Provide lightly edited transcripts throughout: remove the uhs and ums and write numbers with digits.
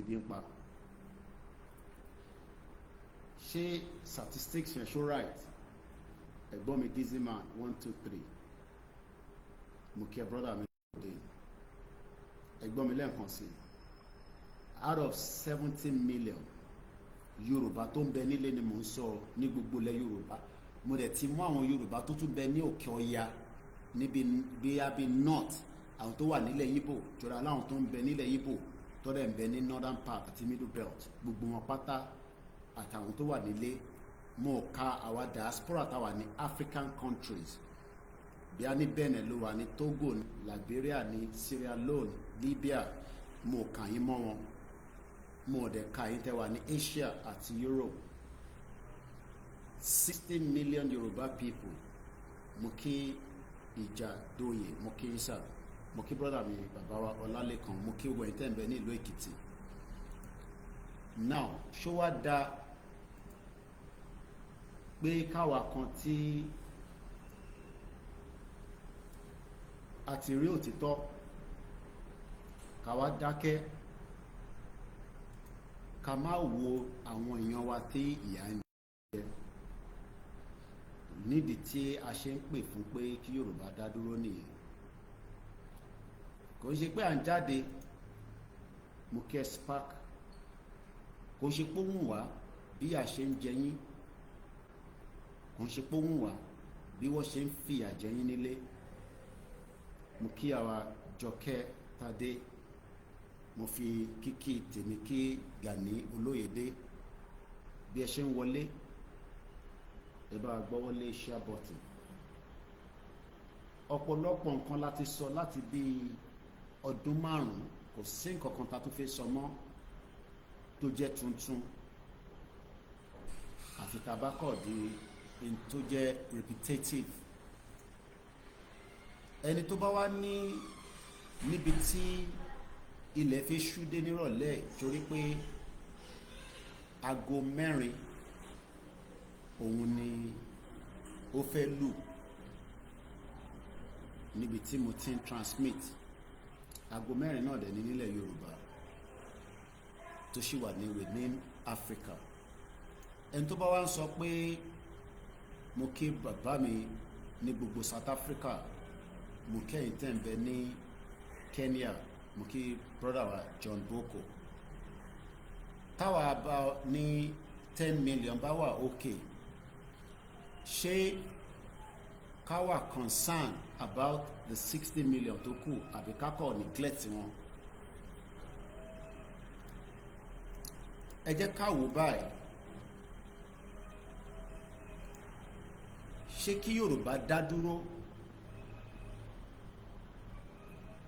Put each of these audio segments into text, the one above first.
ebi ń pa. Ṣé statistics yẹn ṣó right? Ẹ̀gbọ́n mi dizzy man 1 2 3 mo kí ẹ brother mi lóde. Ẹ̀gbọ́n mi lẹ́ẹ̀kan sí, out of 70 million Yorùbá tó ń bẹ nílé ni mò ń sọ ní gbogbo ilẹ̀ Yorùbá. Mo dẹ̀ ti mú àwọn Yorùbá tó tún bẹ ní òkè ọya níbi bí north, àwọn tó wà nílẹ̀ Yíbò jọra láwọn tó ń bẹ nílẹ̀ Yíbò tó dẹ̀ ń bẹ ní northern part àti middle belt, gbogbo wọn pátá àtàwọn tó wà nílé. Mo ka àwa diaspora táwa ní African countries bí a ní Benin ló wà ní Togo, Liberia ní Sierra Leone, Libya, mo kà yín mọ́ wọn. Mo dẹ̀ ka yín tẹ́ wà ní Asia àti Europe. 60 million Yoruba people. Mo kí ìjà dóye, mo kí Isa, mo kí brother mi bàbá wa Ọlálékan, mo kí wọ́n tẹ́ ń bẹ ní ìlú Èkìtì. Now ṣó wá dá pé káwa kan tí a ti rí òtítọ́ káwa dákẹ́, ká má wo àwọn èèyàn wa tí ìyà ń jẹ, nídìí tí a ṣe ń pè fún pé kí Yorùbá dá dúró nìyẹn. Kò ṣe pé à ń jáde, mo kí ẹ spark, kò ṣe pé ó wù wá bí a ṣe ń jẹ yín, kò ṣe pé ó wù wá bí wọ́n ṣe ń fìyà jẹ yín nílé. Mo kí àwa Jọkẹ́ Tadé, mo fi kíkí tèmi kí Gani Olóyèdé. Bí ẹ ṣe ń wọlé, ẹ bá gbọ́wọ́lé share button. Ọ̀pọ̀lọpọ̀ nǹkan láti sọ láti bí ọdún 5, kò sí nǹkan kan tá tún fẹ́ sọ mọ́ tó jẹ́ tuntun, àfi tabakọ̀ di tó jẹ́ repetitive. Ẹni tó bá wá níbi tí ilẹ̀ fi ṣú dé nírọ̀lẹ́ torí pé aago 4 òun ni ó fẹ́ lù níbi tí mo ti ń transmit. Aago 4 náà dẹ̀ ní nílẹ̀ Yorùbá tó ṣì wà ní within Africa. Ẹni tó bá wá ń sọ pé mo kí bàbá mi ní gbogbo South Africa, mo kẹ́yìn tẹ́ ń bẹ ní Kenya, mo kí brother wa John Boko. Táwa bá ní 10 million bá wà okay, ṣé ká wà concern about the 60 million tó kù àbí ká kọ̀ neglect wọn? Ẹ jẹ́ ká wò báyìí, ṣé kí Yorùbá dá dúró?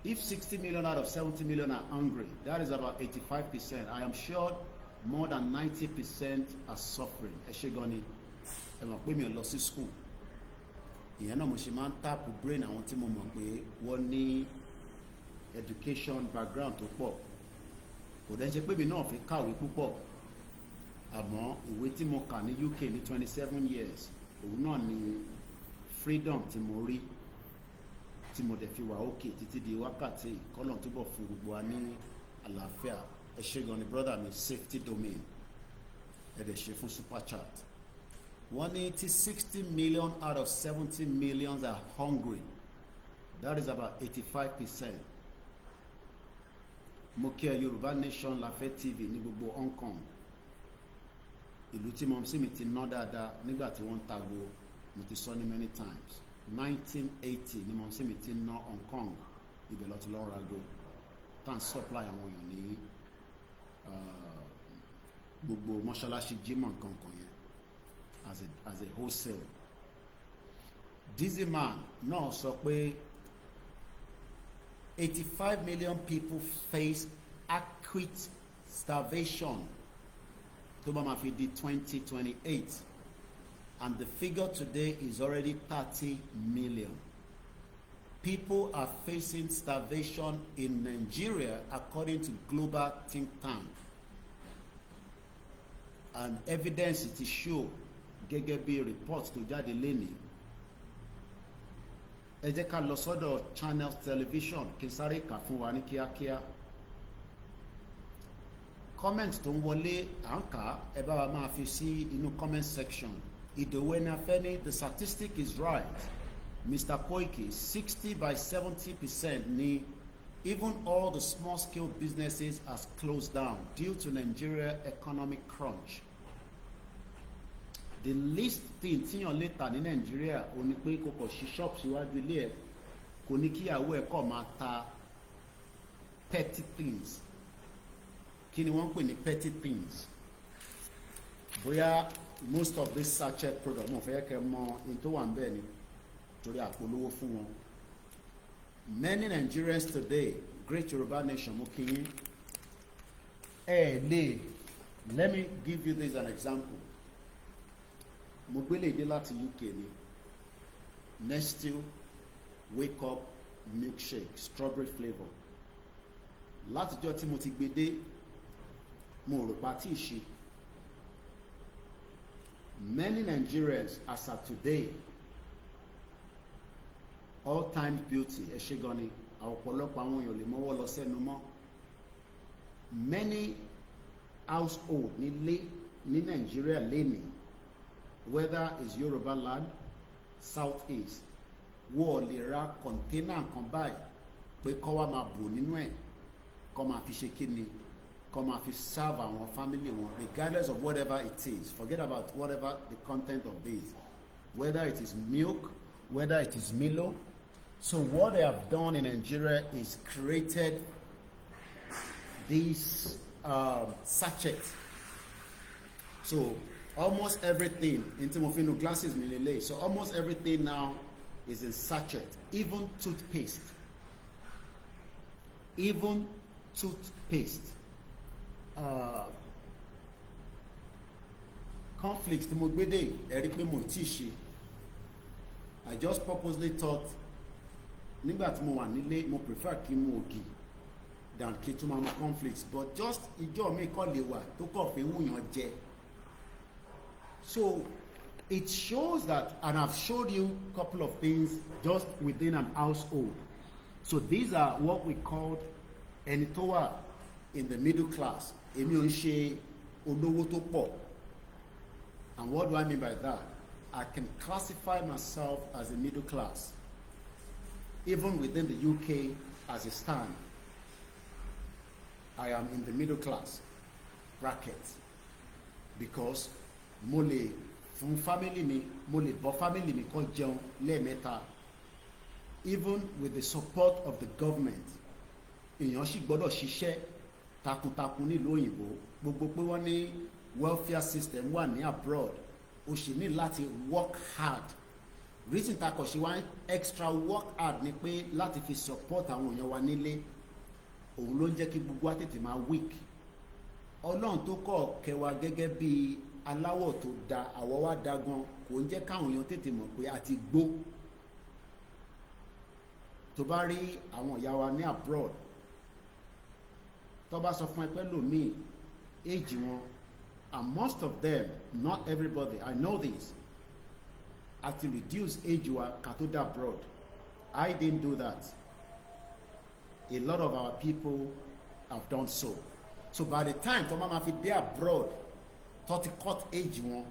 If 60 million out of 70 million are hungry, that is about 85%. I am sure more than 90% are suffering. Ẹ ṣé gan ni, ẹ mọ̀ pé mi ò lọ sí school. Ìyẹn náà mo ṣe máa ń tap brain àwọn tí mo mọ̀ pé wọ́n ní education background tó pọ̀. Kò dẹ̀ ṣe pé mi náà fi kàwé púpọ̀, àmọ́ ìwé tí mo kà ní UK ní 27 years, òun náà ni freedom tí mo rí, tí mo dẹ̀ fi wà òkè títí di wákàtí. Kọ́lọ́n túbọ̀ fún gbogbo wa ní àlàáfíà. Ẹ ṣé gan ni brother mi Safety Domain, ẹ dẹ̀ ṣe fún super chat. Wọ́n ní tí 60 million out of 70 million are hungry, that is about 85%. Mo kí ẹ Yorùbá Nation Lafẹ́ TV ní gbogbo Hong Kong, ìlú tí mo sì mi ti ná dáadáa nígbà tí wọ́n ń tago. Mo ti sọ ní many times, 1980 ni mo sì mi ti ná Hong Kong, ibẹ̀ lọ ti lọ́ọ́ rago tá à ń supply àwọn èèyàn ní gbogbo mọ́ṣáláṣí Jímọ̀ kankan yẹn as a wholesale. Dizzy man náà sọ pé 85 million people face acute starvation tó bá máa fi di 2028, and the figure today is already 30 million. People are facing starvation in Nigeria according to global think tank, and evidence it is show gẹ́gẹ́ bí report tó jáde lénìí. Ẹ jẹ́ ká lọ sọ́dọ̀ Channel Television kí n sáré kà fún wa ní kíákíá. comment tó ń wọlé à ń kà á ẹ bá wa máa fi sí inú comment section. Ìdòwú Ẹniafẹ́ni, the statistic is right. Mr. Koiki, 60 by 70% ni even all the small scale businesses has closed down due to Nigeria economic crunch. The least thing tíyàn lè tà ní Nigeria ò ní pé kò kọ̀ sí shop síwájú ilé ẹ̀ kò ní kíyàwó ẹ̀ kọ̀ máa ta petty things. Kí ni wọ́n ń pè ní petty things? Bóyá most of this sachet product mo fẹ́ kẹ́ mọ in tó wà ń bẹ̀ ni torí àpolówó fún wọn. Many Nigerians today, great Yoruba nation, mo kí yín. Let me give you this as an example. Mo gbélé dé láti UK ni. Nestle Wake Up milkshake strawberry flavour. Látijọ́ tí mo ti gbé dé, mo rò pa tí ì ṣe. Many Nigerians as of today, all time beauty, ẹ ṣé gan ni, ọ̀pọ̀lọpọ̀ àwọn èèyàn lè mọ́wọ́ lọ sẹ́nu mọ́. Many household nílé ní Nigeria lénìí, whether it's Yoruba land, South East, wọ́n lè ra container kan báyìí pé kọ́ wá máa bò nínú ẹ̀, kọ́ máa fi ṣe kíni, kọ́ máa fi serve àwọn family wọn, regardless of whatever it is. Forget about whatever the content of this, whether it is milk, whether it is Milo. So what they have done in Nigeria is created this sachet. So almost everything, into mofino glasses milele. So almost everything now is in sachet, even toothpaste. Even toothpaste. Conflicts tí mo gbé dé, ẹ rí pé mo ti ṣe. I just purposely thought nígbà tí mo wà nílé mo prefer kí n mu ògì than kí n tún máa mu conflicts, but just ìjọ mi kọ́ lè wà tó kọ̀ fẹ́ wúyàn jẹ. So it shows that, and I've showed you a couple of things just within an household. So these are what we call ẹni tó wà in the middle class. Èmi ò ń ṣe olówó tó pọ̀. And what do I mean by that? I can classify myself as a middle class, even within the UK as a stand. I am in the middle class bracket because mo lè fún family mi, mo lè bọ́ family mi kó jẹun lẹ́ẹ̀mẹ́ta, even with the support of the government. Èèyàn sì gbọ́dọ̀ ṣiṣẹ́ takuntakun nílùú òyìnbó. Gbogbo pé wọ́n ní welfare system wà ní abroad, o sì ní láti work hard. Reason ta kò ṣe wá extra work hard ni pé láti fi support àwọn èèyàn wa nílé. Òun ló ń jẹ́ kí gbogbo wa tètè máa weak. Ọlọ́run tó kọ̀ kẹwa gẹ́gẹ́ bí aláwọ̀ tó da, àwọ̀ wa da gan, kò ń jẹ́ káwọn èèyàn tètè mọ̀ pé a ti gbó. Tó bá rí àwọn ìyá wa ní abroad, tó bá sọ fún ẹ pé lòmíì age wọn, and most of them, not everybody, I know this, at to reduce age wa ká tó dá abroad. I didn't do that. A lot of our people have done so. So by the time tó máa fi dé abroad, tó ti cut age wọn,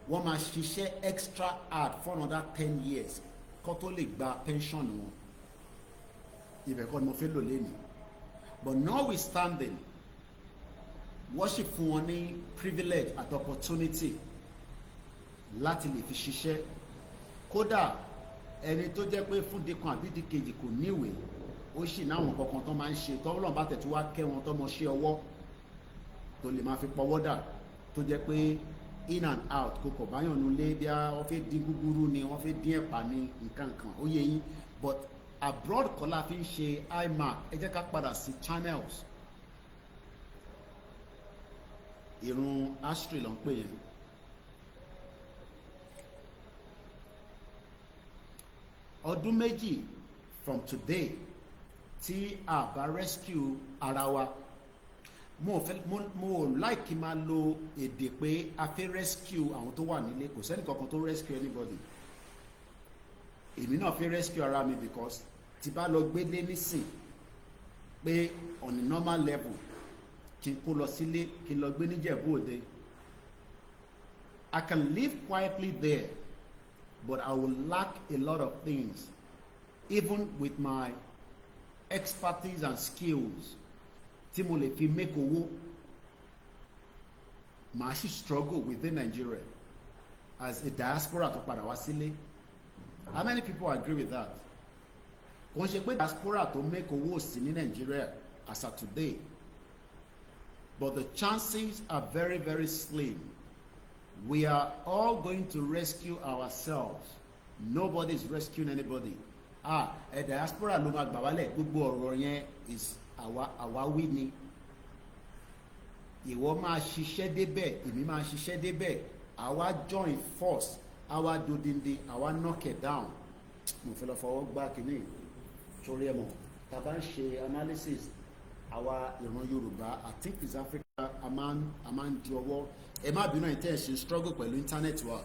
wọ́n máa ṣiṣẹ́ extra hard for another 10 years kó tó lè gba pension wọn. Ibẹ̀ kọ́ ni mo fẹ́ lò lénìí. But notwithstanding, worship fún wọn ní privilege and opportunity láti lè fi ṣiṣẹ́. Kódà ẹni tó jẹ́ pé fún dikun àbí dikejì kò níwèé, ó sì náwọn kankan tó máa ń ṣe tọ́lọ́run bá tẹ̀tú wá kẹ́ wọn tó mọ ṣe ọwọ́ tó lè máa fi pọwọ́ dà, tó jẹ́ pé in and out kò kọ̀ báyọ̀ nulẹ̀ bí wọ́n fẹ́ dín gúgúrú ni wọ́n fẹ́ dín ẹ̀pà ní nǹkan kan, ó yẹ yín. But abroad kọ́ la fi ń ṣe iMac. Ẹ jẹ́ ká padà sí channels. Ìrun ashray ló ń pè yẹn. Ọdún méjì from today tí a bá rescue ara wa, mo like máa lo èdè pé a fẹ́ rescue àwọn tó wà nílé. Kò sẹ́ni kankan tó rescue anybody. Èmi náà fẹ́ rescue ara mi because tí bá lọ gbélé nísìn pé on a normal level kí n kó lọ sílé kí n lọ gbé níjẹ̀bú òde. I can live quietly there, but I will lack a lot of things, even with my expertise and skills. Tí mo lè fi make owó, màá sì struggle within Nigeria as a diaspora tó padà wá sílé. How many people agree with that? Kò ń ṣe pé diaspora tó make owó sí ní Nigeria as of today, but the chances are very, very slim. We are all going to rescue ourselves. Nobody is rescuing anybody. A diaspora ló máa gbà wálẹ̀, gbogbo ọ̀rọ̀ yẹn is àwáwí ni. Ìwọ máa ṣiṣẹ́ débẹ̀, èmi máa ṣiṣẹ́ débẹ̀, àwa join force, àwa dodindi, àwa knock it down. Mo fẹ́ lọ fọwọ́ gbá kínní sórí ẹ̀mọ́. Tá bá ń ṣe analysis àwa ìran Yorùbá, I think East Africa, a máa ń di ọwọ́. Ẹ má bínú ẹ̀yin tẹ́ ẹ̀ ṣe struggle pẹ̀lú internet wa.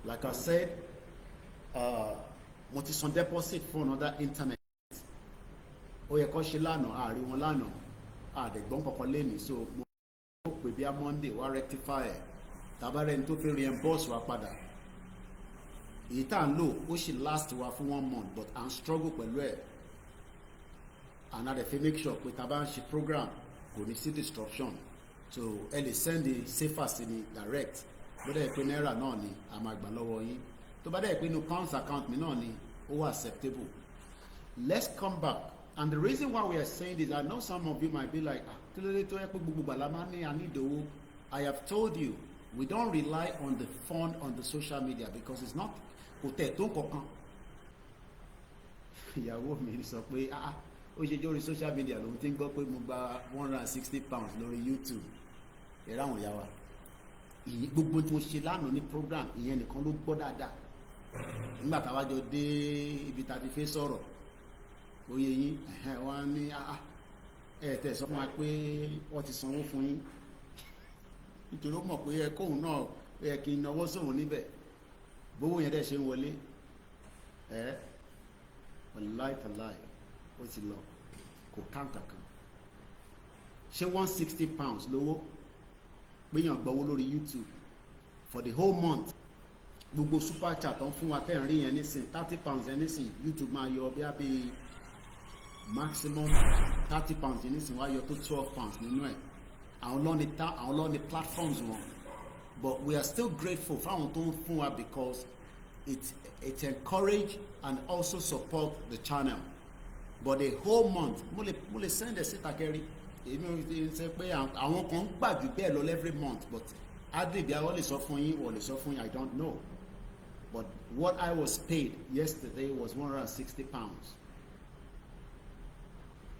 Like I said, mo ti san deposit for another internet. Ó yẹ kó ṣe lánàá, àárín wọn lánàá, àdẹ̀gbọ́n kankan lẹ́nu, so mo pè bí a Monday wá rectify ẹ̀. Tàbárẹ̀ ní tó fi reimburse wa padà. Èyí tá à ń lò ó sì last wa fún 1 month, but à ń struggle pẹ̀lú ẹ̀. And a dẹ̀ fi make sure pé tá bá ń ṣe program kò ní sí disruption. So ẹ lè send the safer sí ni direct. Bó dẹ̀ pé náírà náà ni a máa gbà lọ́wọ́ yín. Tó bá dẹ̀ pé inú pounds account mi náà ni ó wà acceptable. Let's come back. And the reason why we are saying this, I know some of you might be like, kí ló dé tó yẹ pé gbogbo gbàlá máa ní ànídòwó. I have told you, we don't rely on the fund on the social media because it's not kò tẹ̀ tó kankan. Ìyàwó mi sọ pé ó ṣe jórí social media lòun ti ń gbọ́ pé mo gba £160 lórí YouTube. Ẹ̀rọ àwọn ìyá wa. Gbogbo tí mo ṣe lánàá ní program ìyẹn nìkan ló gbọ́ dáadáa. Nígbà táwa jọ dé ibi tá a ti fẹ́ sọ̀rọ̀, oyè yín wọ́n ní tẹ̀ sọ fún wa pé wọ́n ti sanwó fún yín. Nítorí ó mọ̀ pé kóun náà yẹ kí n náwó sóhun níbẹ̀. Bówó yẹn dẹ̀ ṣe ń wọlé. Wàláì ó ti lọ, kò káǹkà kan. Ṣé £160 lówó gbéyàn gbọ́wó lórí YouTube for the whole month? Gbogbo super chat tó ń fún wa tẹ́ ń rí yẹn nísìn £30 yẹn nísìn YouTube máa yọ bí maximum £30 yẹn nísìn wá yọ tó £12 nínú ẹ̀. Àwọn ló ní platforms wọn, but we are still grateful fáwọn tó ń fún wa because it encourage and also support the channel. But the whole month mo lè send ẹ̀ síta kẹ́rí. Èmi ò ṣe pé àwọn kan gbà jù bẹ́ẹ̀ lọ every month, but adébíyá wọ́n lè sọ fún yín wọ́n lè sọ fún yín, I don't know. But what I was paid yesterday was £160.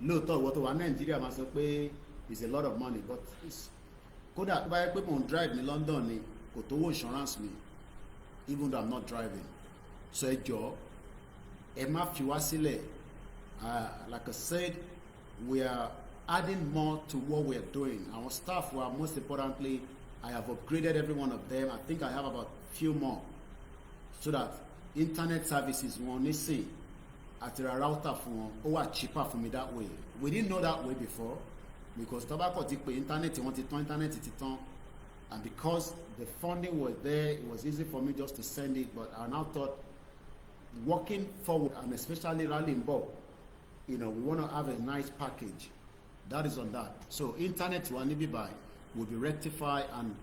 Lóòótọ́ ìwọ tó wà Nàìjíríà máa sọ pé it's a lot of money, but kódà tó bá yẹ pé mo ń drive ní London ni kò tó owó insurance mi, even though I'm not driving. So ẹ jọ̀ọ́ ẹ má fi wá sílẹ̀. Like I said, we are adding more to what we are doing. Our staff were, most importantly, I have upgraded every one of them. I think I have about few more, so that internet services won't see at a router for or cheaper for me that way. We didn't know that way before because tobacco internet and because the funding was there, it was easy for me just to send it. But I now thought, working forward and especially rallying bulk, we want to have a nice package. That is on that. So internet will be rectified, and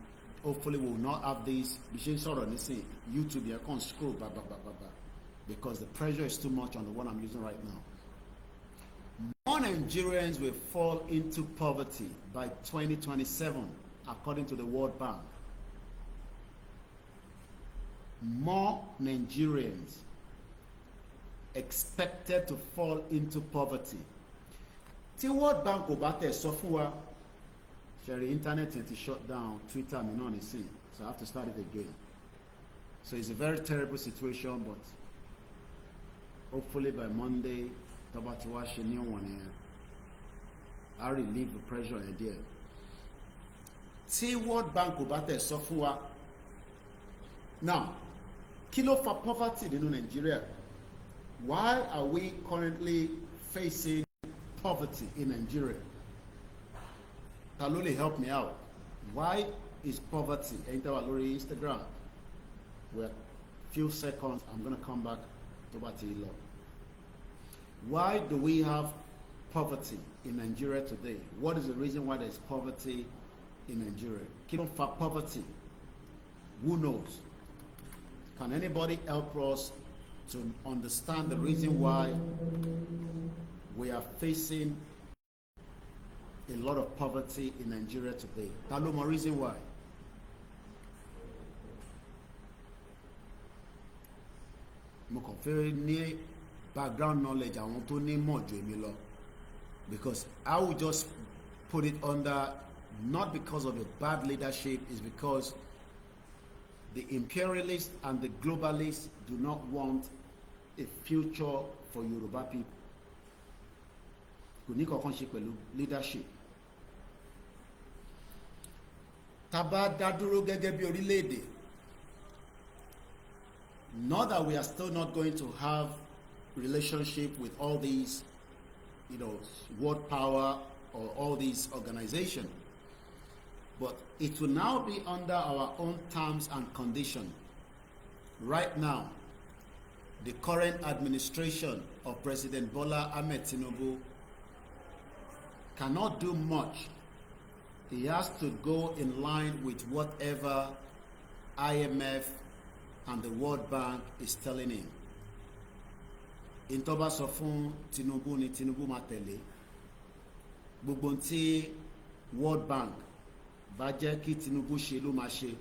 hopefully we will not have these YouTube you can't scroll because the pressure is too much on the one I'm using right now. More Nigerians will fall into poverty by 2027, according to the World Bank. More Nigerians expected to fall into poverty. Tí World Bank ò bá tẹ̀ sọ fún wa, ṣẹ̀rí internet ti shut down, Twitter mi náà ní sí, so I have to start it again. So it's a very terrible situation, but hopefully by Monday, tọ́ba ti wá ṣe ní ọ̀wọ̀n yẹn, I'll relieve the pressure there. Tí World Bank ò bá tẹ̀ sọ fún wa, now, kí ló fa poverty nínú Nigeria? Why are we currently facing poverty in Nigeria? ta ló lè help me out? Why is poverty? Ẹ̀yin tẹ́ wà lórí Instagram. Well, few seconds, I'm going to come back to bá ti lọ. Why do we have poverty in Nigeria today? What is the reason why there is poverty in Nigeria? Kí ló ń fa poverty? Who knows? Can anybody help us to understand the reason why we are facing a lot of poverty in Nigeria today? Ta ló mọ reason why? Mo kàn fẹ́ ní background knowledge àwọn tó ní mọ̀ jù èmi lọ, because I will just put it under, not because of the bad leadership, is because the imperialists and the globalists do not want a future for Yoruba people. Kò ní kankan ṣe pẹ̀lú leadership. Tá bá dá dúró gẹ́gẹ́ bí orílẹ̀-èdè, not that we are still not going to have relationship with all these, world power or all these organizations, but it will now be under our own terms and conditions. Right now, the current administration of President Bola Ahmed Tinubu cannot do much. He has to go in line with whatever IMF and the World Bank is telling him. In tó bá sọ fún Tinubu ni Tinubu máa tẹ̀lé. Gbogbo tí World Bank bá jẹ́ kí Tinubu ṣe ló máa ṣe.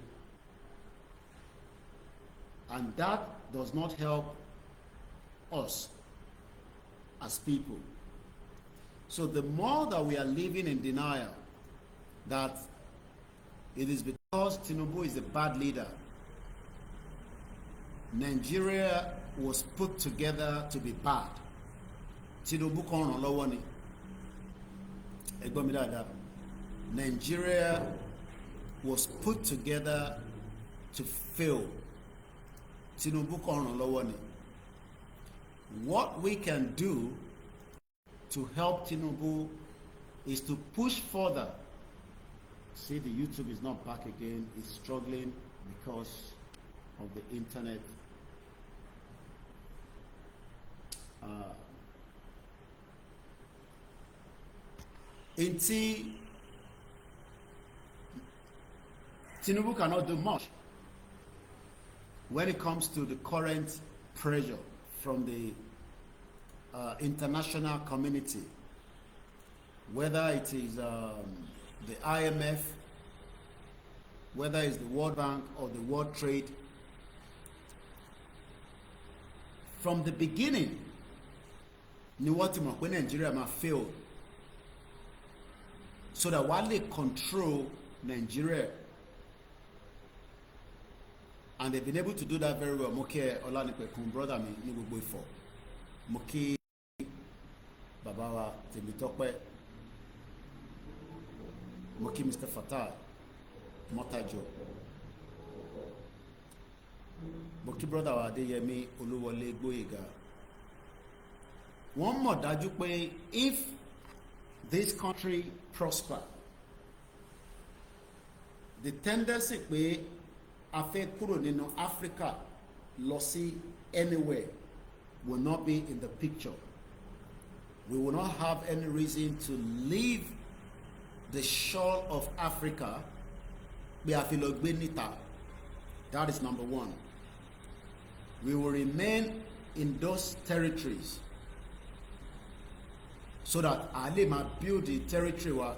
And that does not help us as people. So the more that we are living in denial that it is because Tinubu is a bad leader, Nigeria was put together to be bad. Tinubu kan ràn lọ́wọ́ ni. Ẹ gbọ́ mi dáadáa. Nigeria was put together to fail. Tinubu kan ràn lọ́wọ́ ni. What we can do to help Tinubu is to push further. See, the YouTube is not back again. It's struggling because of the internet. Tinubu cannot do much when it comes to the current pressure from the international community, whether it is the IMF, whether it's the World Bank or the World Trade. From the beginning, ni wọ́n ti mọ̀ pé Nigeria máa fail, so that wọ́n lè control Nigeria, and they've been able to do that very well. Mo kí Ọlánìpẹ̀kun brother mi ní gbogbo Ifọ̀, mo kí bàbá wa Tèmítọ́pẹ́, mo kí Mr. Fatai Mọ́tàjọ́, mo kí brother wa Adéyẹmí Olúwọlé Gbóyèga. Wọ́n mọ̀ dájú pé if this country prosper, the tendency pé a fẹ́ kúrò nínú Africa lọ sí anywhere will not be in the picture. We will not have any reason to leave the shore of Africa bí a fi lọ gbé níta. That is number one. We will remain in those territories so that a lè máa build the territory wa.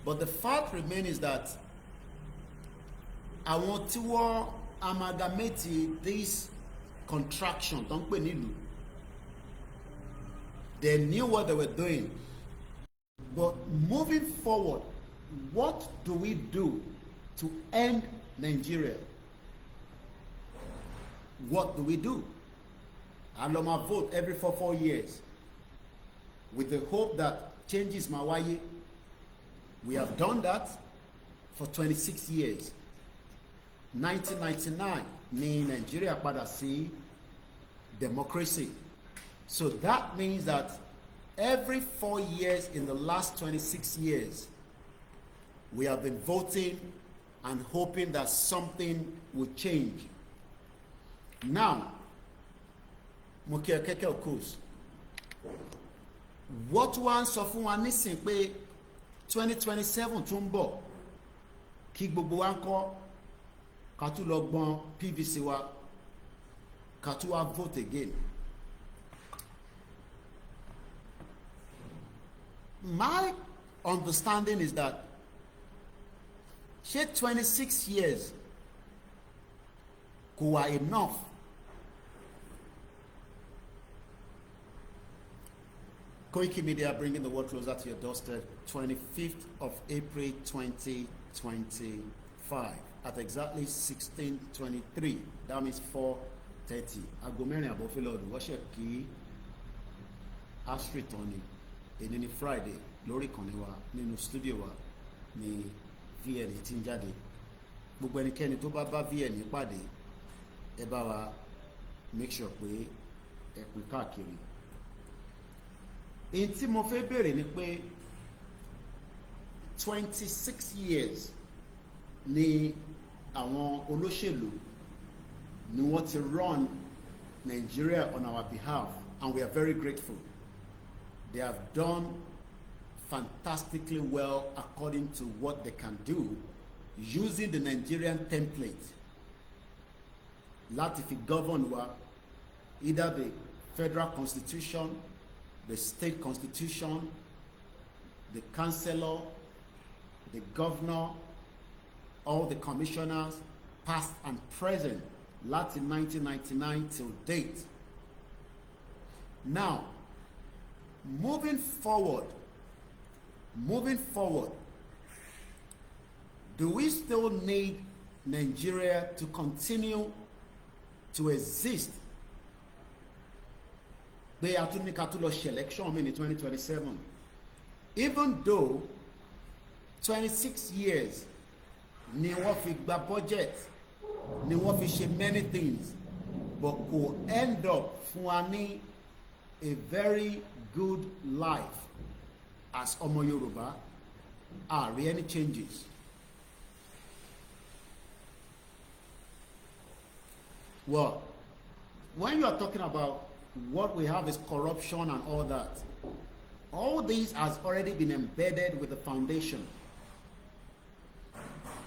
But the fact remains is that àwọn tí wọ́n amalgamate this contraction tó ń pè nílùú, they knew what they were doing. But moving forward, what do we do to end Nigeria? What do we do? Aloma vote every 4 years with the hope that changes ma wáyé. We have done that for 26 years. 1999 ni Nigeria padà sí democracy. So that means that every 4 years in the last 26 years, We have been voting and hoping that something will change. Now, Mokeke Okos, what one sọ fún wa nísìn pé 2027 tún ń bọ̀ kí gbogbo wa ń kọ́ ká tún lọ gbọ́n PVC wa ká tún wá vote again. My understanding is that ṣé 26 years kò wá enough Koikimedia bringing the world closer to your doorstep, 25th of April 2025 at exactly 16:23. That means 4:30. Agomeni abofilo worship key Astrid Tony. Èní Friday lórí ìkànnì wa nínú studio wa ní VN tí ń jáde. Gbogbo ẹnikẹ́ni tó bá VN pàdé ẹ bá wa make sure pé ẹ pín káàkiri. In tí mo fẹ́ bẹ̀rẹ̀ ni pé 26 years ni àwọn olóṣèlú ni wọ́n ti run Nigeria on our behalf, and we are very grateful. They have done fantastically well according to what they can do using the Nigerian template. Láti fi govern wa, either the federal constitution, the state constitution, the councillor, the governor, all the commissioners, past and present, Latin 1999 till date. Now, moving forward, do we still need Nigeria to continue to exist? They are to make a election in 2027. Even though 26 years, ni wọ́n fi gba budget, ni wọ́n fi ṣe many things, but could end up fún wa ní a very good life as ọmọ Yorùbá. Are there any changes? Well, when you are talking about what we have is corruption and all that, all these has already been embedded with the foundation.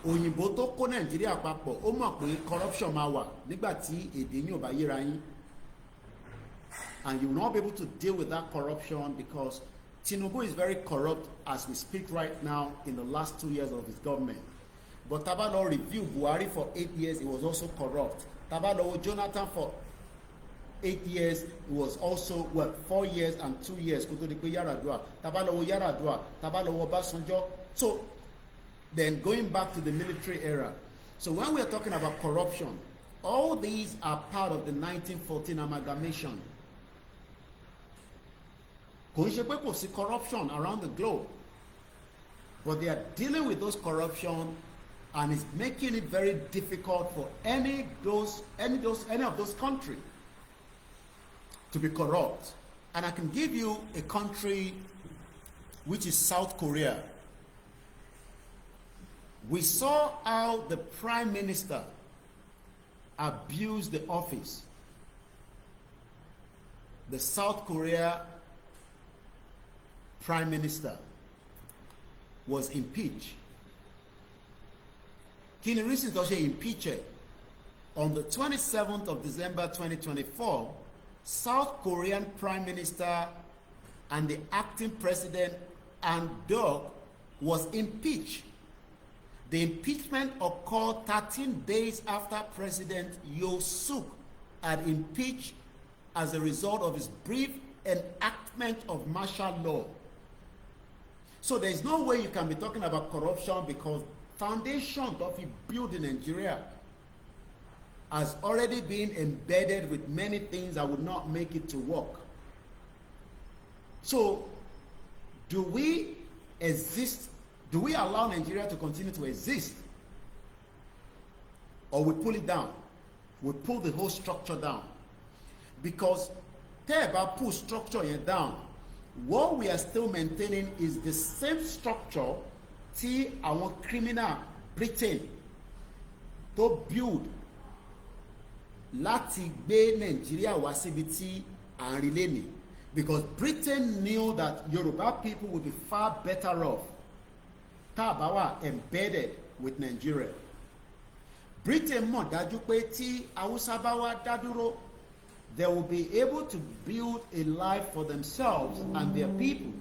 Òyìnbó tó kó Nàìjíríà papọ̀ ó mọ̀ pé corruption máa wà nígbà tí èdè yín ò bá yéra yín, and you will not be able to deal with that corruption because Tinubu is very corrupt as we speak right now in the last 2 years of his government. But tá bá lọ review Buhari for 8 years, he was also corrupt. Tá bá lọ wo Jonathan for 8 years, it was also, well, 4 years and 2 years. Tá bá lọ wo Yar'Adua, tá bá lọ wo Ọbásanjọ́. So then going back to the military era. So when we are talking about corruption, all these are part of the 1914 amalgamation. Kò ń ṣe pé kò sí corruption around the globe, but they are dealing with those corruption, and it's making it very difficult for any of those countries to be corrupt. And I can give you a country which is South Korea. We saw how the prime minister abused the office. The South Korea prime minister was impeached. Kí ni reason tó ṣe impeached? On the 27th of December 2024, South Korean prime minister and the acting president and dog was impeached. The impeachment occurred 13 days after President Yoon Suk had impeached as a result of his brief enactment of martial law. So there is no way you can be talking about corruption because foundation that we build in Nigeria has already been embedded with many things that would not make it to work. So do we exist? Do we allow Nigeria to continue to exist? Or we pull it down? We pull the whole structure down. Because Teba pull structure down. What we are still maintaining is the same structure tí àwọn criminal Britain tó build láti gbé Nigeria wá síbi tí à ń rí lẹ́nìí, because Britain knew that Yoruba people would be far better off tá a bá wà embedded with Nigeria. Britain mọ̀ dájú pé tí Hausa bá wá dá dúró, they will be able to build a life for themselves and their people.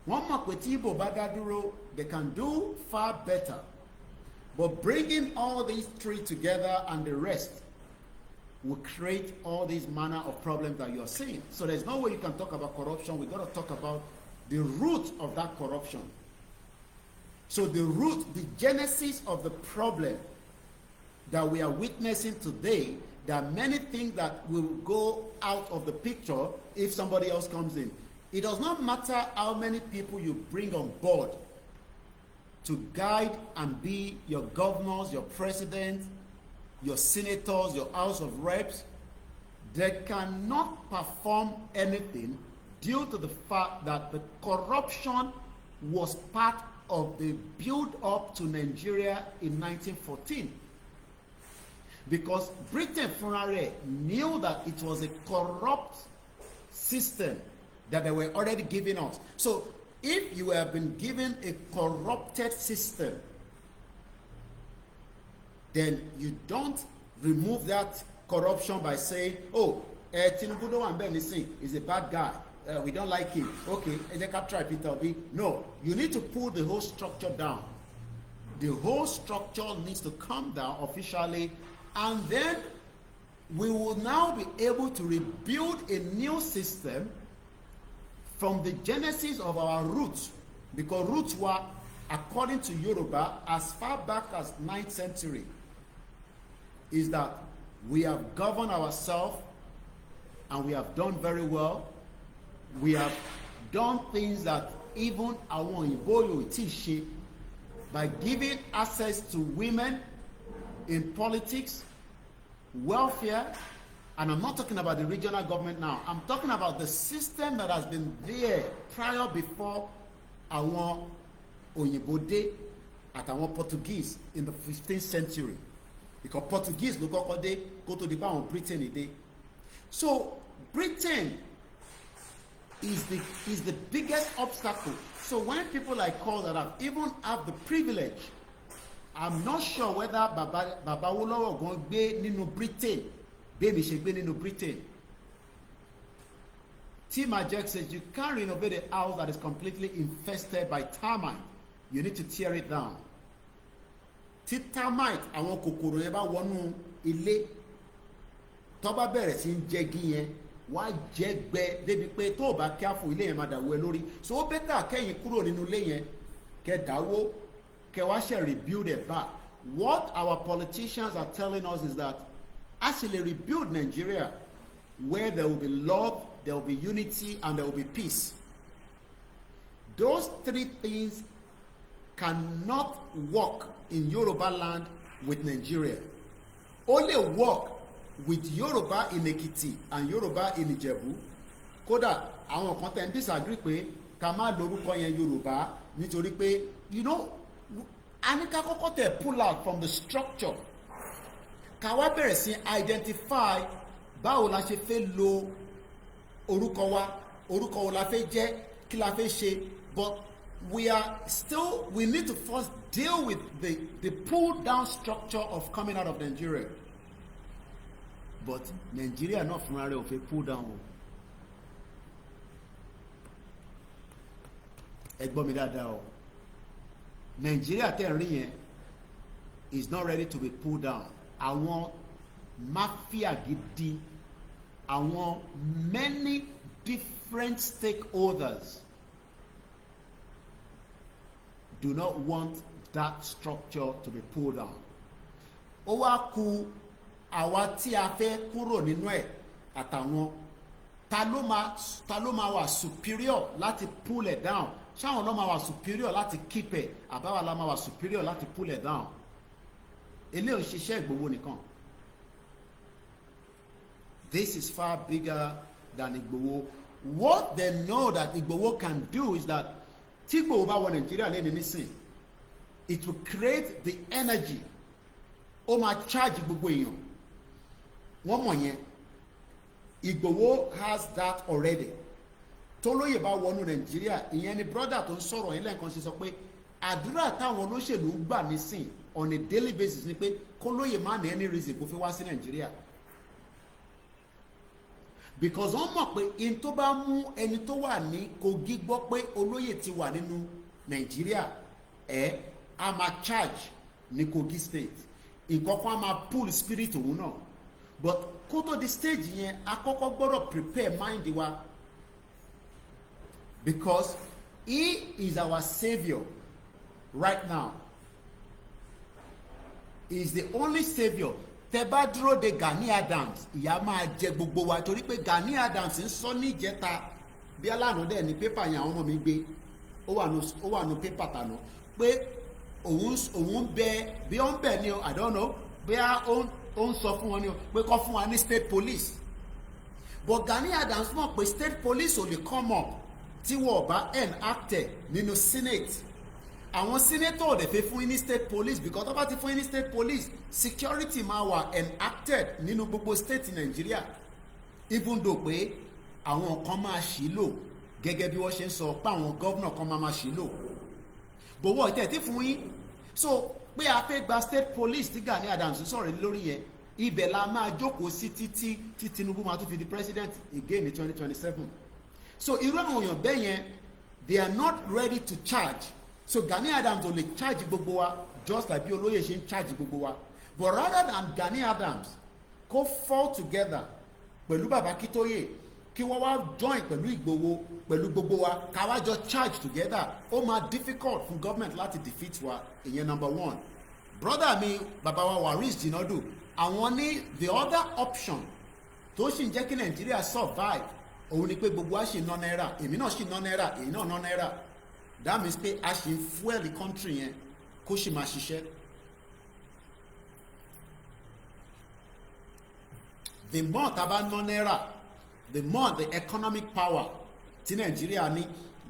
Wọ́n mọ̀ pé tí Igbo bá dá dúró, they can do far better. But bringing all these three together and the rest will create all these manner of problems that you're seeing. So there's no way you can talk about corruption. We've got to talk about the root of that corruption. So the root, the genesis of the problem that we are witnessing today, there are many things that will go out of the picture if somebody else comes in. It does not matter how many people you bring on board to guide and be your governors, your president, your senators, your House of Reps. They cannot perform anything due to the fact that the corruption was part of the build-up to Nigeria in 1914. Because Britain knew that it was a corrupt system that they were already giving us. So if you have been given a corrupted system, then you don't remove that corruption by saying, oh, Tinubu no one is a bad guy. We don't like him. Okay, try Peter Obi. No, you need to pull the whole structure down. The whole structure needs to come down officially, and then we will now be able to rebuild a new system from the genesis of our roots, because roots were, according to Yoruba, as far back as 9th century, is that we have governed ourselves and we have done very well. We have done things that even àwọn òyìnbó yóò tí ṣe, by giving access to women in politics, welfare, and I'm not talking about the regional government now. I'm talking about the system that has been there prior, before àwọn òyìnbó dé àtàwọn Portuguese in the 15th century. Because Portuguese ló kọ́kọ́ dé kó tó di bá àwọn Britain dé. So Britain is the biggest obstacle. So when people like us that have even have the privilege, I'm not sure whether Baba Awólọ́wọ̀ gan gbé nínú Britain, baby ṣe gbé nínú Britain. T. Majek says you can't renovate a house that is completely infested by termite. You need to tear it down. Tí termite àwọn kòkòrò yẹn bá wọnú ilé, tó bá bẹ̀rẹ̀ sí ń jẹgi yẹn, wá jẹ gbẹ débi pé tó bá careful ilé yẹn máa dàwó ẹ lórí. So ó bẹ́tà kẹ́yìn kúrò nínú ilé yẹn, kẹ́ dáwó, kẹ́ wá ṣe rebuild it back. What our politicians are telling us is that actually rebuild Nigeria where there will be love, there will be unity, and there will be peace. Those three things cannot work in Yoruba land with Nigeria. Only work with Yoruba in Ekiti and Yoruba in Ijebu. Kódà àwọn kan tẹ̀ ń disagree pé ká má lórúkọ yẹn Yoruba nítorí pé, you know, a ní ká kọ́kọ́ tẹ̀ pull out from the structure. Ká wá bẹ̀rẹ̀ sí identify báwo la ṣe fẹ́ lo orúkọ wa, orúkọ wo la fẹ́ jẹ́, kí la fẹ́ ṣe. But we need to first deal with the pull down structure of coming out of Nigeria. But Nigeria not fúnra rẹ̀ ò fẹ́ pull down o. Ẹ gbọ́ mi dáadáa o. Nigeria tẹ̀ ń rí yẹn is not ready to be pulled down. Àwọn mafia gidi, àwọn many different stakeholders do not want that structure to be pulled down. Ó wá kù àwa tí a fẹ́ kúrò nínú ẹ̀ àtàwọn ta ló máa wà superior láti pull it down. Ṣáwọn ló máa wà superior láti keep ẹ̀, àbáwá la máa wà superior láti pull it down. Eléyìí ò ṣiṣẹ́ Ìgbòho nìkan. This is far bigger than Igboho. What they know that Igboho can do is that tí Igboho bá wọ Nàìjíríà lẹ́nu nísìn, it will create the energy ó máa charge gbogbo èèyàn wọ́n mọ̀ yẹn Ìgbòho has that already tólóyè bá wọnú Nàìjíríà ìyẹn ni brother tó ń sọ̀rọ̀ yẹn lẹ́ẹ̀kan ṣe sọ pé àdúrà táwọn olóṣèlú ń gbà nísìn on a daily basis ni pé kólóyè má ní any reason kó fi wá sí Nàìjíríà because wọ́n mọ̀ pé in tó bá mú ẹni tó wà ní Kogi gbọ́ pé olóyè ti wà nínú Nàìjíríà a máa charge ní Kogi state nǹkan kan a máa pull spirit òun náà but kó tó di stage yẹn a kọ́kọ́ gbọ́dọ̀ prepare mind wa because he is our saviour right now he is the only saviour tẹ́ bá dúró de Gani Adams ìyà máa jẹ gbogbo wa torí pé Gani Adams ń sọ ní ìjẹta bí aláàánú dẹ̀ ní pépà yẹn àwọn ọmọ mi gbé ó wà nù pépà tànà pé òun bẹ bí ó ń bẹ ni o I don't know bí ó ń sọ fún wọn ni o pé kọ́ fún wa ní state police but Gani Adams mọ̀ pé state police ò lè come up tí wọ́n bá enacted nínú senate àwọn senator ò dẹ̀ fẹ́ fún yín ní state police because tó bá ti fún yín ní state police security máa wà enacted nínú gbogbo state Nàìjíríà even though pé àwọn kan máa ṣì lò gẹ́gẹ́ bí wọ́n ṣe ń sọ pé àwọn governor kan máa ṣì lò bọ̀wọ́ ìtẹ̀tí fún yín so pé a fẹ́ gba state police tí Gani Adams sọ̀rọ̀ lórí yẹn ibẹ̀ la máa jókòó sí títí tí Tinubu máa tún fi di president again in 2027 so irú àwọn èèyàn bẹ́ẹ̀ yẹn they are not ready to charge so Gani Adams ò lè charge gbogbo wa just like bí olóyè ṣe ń charge gbogbo wa but rather than Gani Adams kó fall together pẹ̀lú bàbá Kítóyè kí wọ́n wá join pẹ̀lú Ìgbòho pẹ̀lú gbogbo wa ká wá jọ charge together ó máa difficult fún government láti defeat wa ìyẹn number one brother mi bàbá wa Waris Jinadu àwọn ní the other option tó sì ń jẹ́ kí Nàìjíríà survive òun ni pé gbogbo wa ṣì ná náírà èmi náà ṣì ná náírà èyí náà ná náírà that means pé a ṣì ń fuel the country yẹn kó ṣì máa ṣiṣẹ́. The more tá a bá ná náírà the more the economic power ti Nigeria ní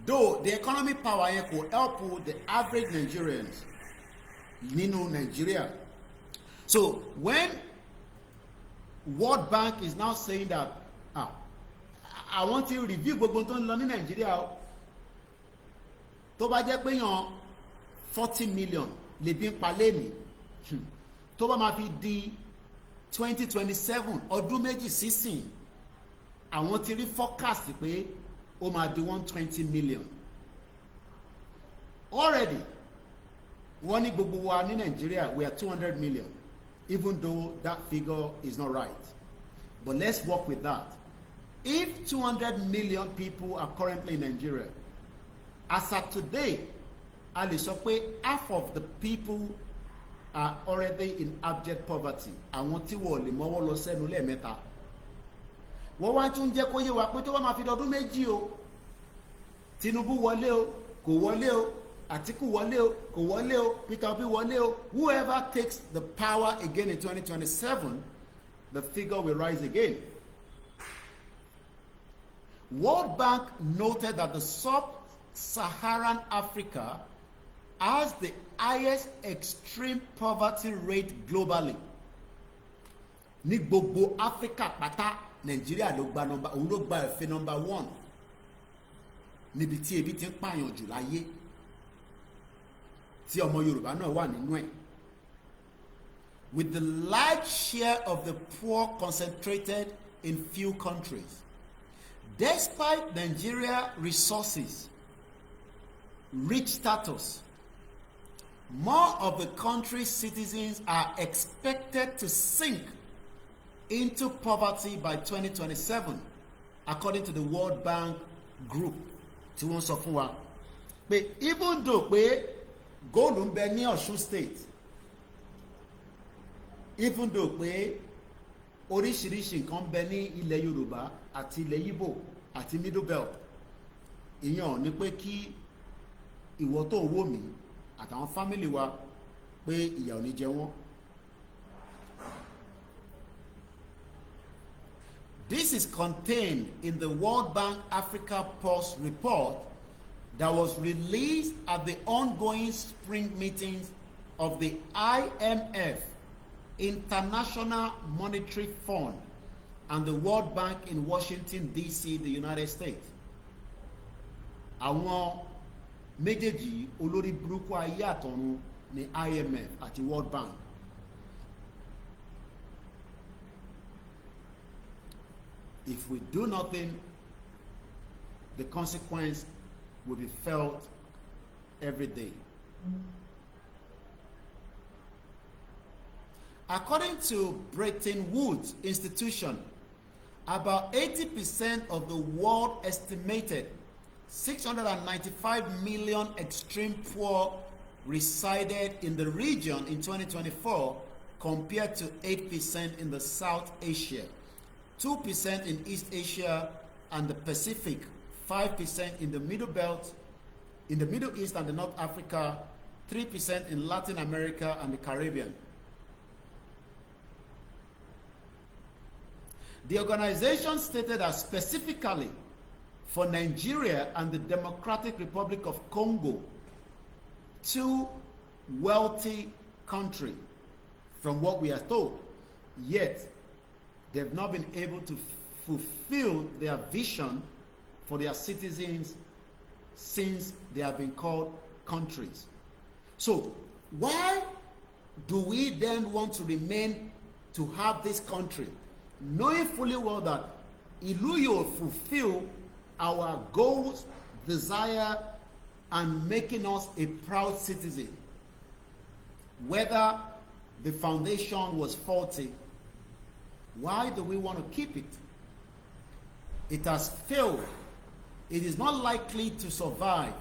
though the economic power yẹn kò help the average Nigerians nínú Nigeria so when World Bank is now saying that I want to review gbogbo tó ń lọ ní Nigeria tó bá jẹ́ pé yàn 40 million lè bí ń pa lẹ́nìí tó bá máa fi di 2027 ọdún méjì sísìn àwọn ti rí forecast pé ó máa di 120 million already wọ́n ní gbogbo wa ní Nigeria we are 200 million even though that figure is not right but let's work with that if 200 million people are currently in Nigeria as of today a lè sọ pé half of the people are already in abject poverty àwọn tí wọ́n lè mọ́wọ́ lọ sẹ́nu lẹ́ẹ̀mẹ́ta wọ́n wá tún jẹ́ kó yé wa pé tó bá máa fi dọdún méjì o Tinubu wọlé o kò wọlé o Atiku wọlé o kò wọlé o Peter Obi wọlé o whoever takes the power again in 2027 the figure will rise again. World Bank noted that the sub-Saharan Africa has the highest extreme poverty rate globally. Ní gbogbo Africa pátá Nigeria ló gba òun ló gba ẹ̀fẹ́ number 1 níbi tí ebi ti ń pààyàn jù láyé tí ọmọ Yorùbá náà wà nínú ẹ̀. With the large share of the poor concentrated in few countries. Despite Nigeria's resources, rich status, more of the country's citizens are expected to sink into poverty by 2027, according to the World Bank Group. Tí wọ́n sọ fún wa pé even though pé gold ń bẹ ní Ọ̀ṣun state, even though pé oríṣiríṣi nǹkan ń bẹ ní ilẹ̀ Yorùbá àti ilẹ̀ Ìgbò àti Middle Belt, ìyẹn ni pé kí ìwọ tó wò mí àtàwọn fámìlì wa pé ìyà ò ní jẹ wọ́n. This is contained in the World Bank Africa Pulse report that was released at the ongoing spring meetings of the IMF, International Monetary Fund, and the World Bank in Washington, D.C., the United States. Àwọn méjèèjì olórí burúkú ayé àtọ̀run ní IMF àti World Bank. If we do nothing, the consequence will be felt every day. According to Bretton Woods Institution, about 80% of the world estimated 695 million extreme poor resided in the region in 2024, compared to 8% in the South Asia, 2% in East Asia and the Pacific, 5% in the Middle Belt, in the Middle East and the North Africa, 3% in Latin America and the Caribbean. The organization stated that specifically for Nigeria and the Democratic Republic of Congo, two wealthy countries, from what we are told, yet they've not been able to fulfill their vision for their citizens since they have been called countries. So why do we then want to remain to have this country, knowing fully well that ìlú yóò fulfill our goals, desire, and making us a proud citizen? Whether the foundation was faulty, why do we want to keep it? It has failed. It is not likely to survive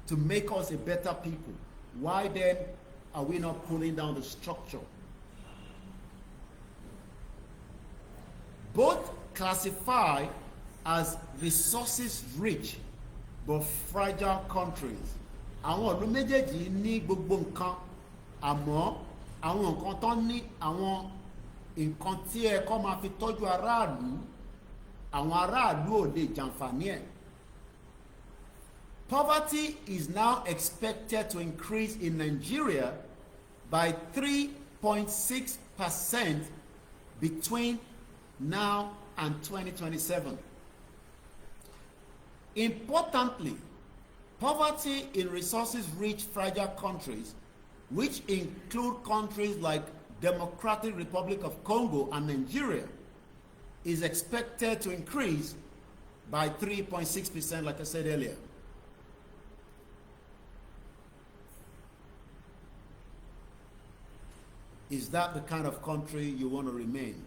to make us a better people. Why then are we not pulling down the structure? Both classify as resources rich but fragile countries. Àwọn ìlú méjèèjì ní gbogbo nǹkan, àmọ́ àwọn nǹkan tó ní, àwọn nǹkan tí ẹ kọ́ máa fi tọ́jú aráàlú, àwọn aráàlú ò lè jàǹfààní ẹ̀. Poverty is now expected to increase in Nigeria by 3.6% between now and 2027. Importantly, poverty in resources-rich fragile countries, which include countries like Democratic Republic of Congo and Nigeria, is expected to increase by 3.6%, like I said earlier. Is that the kind of country you want to remain?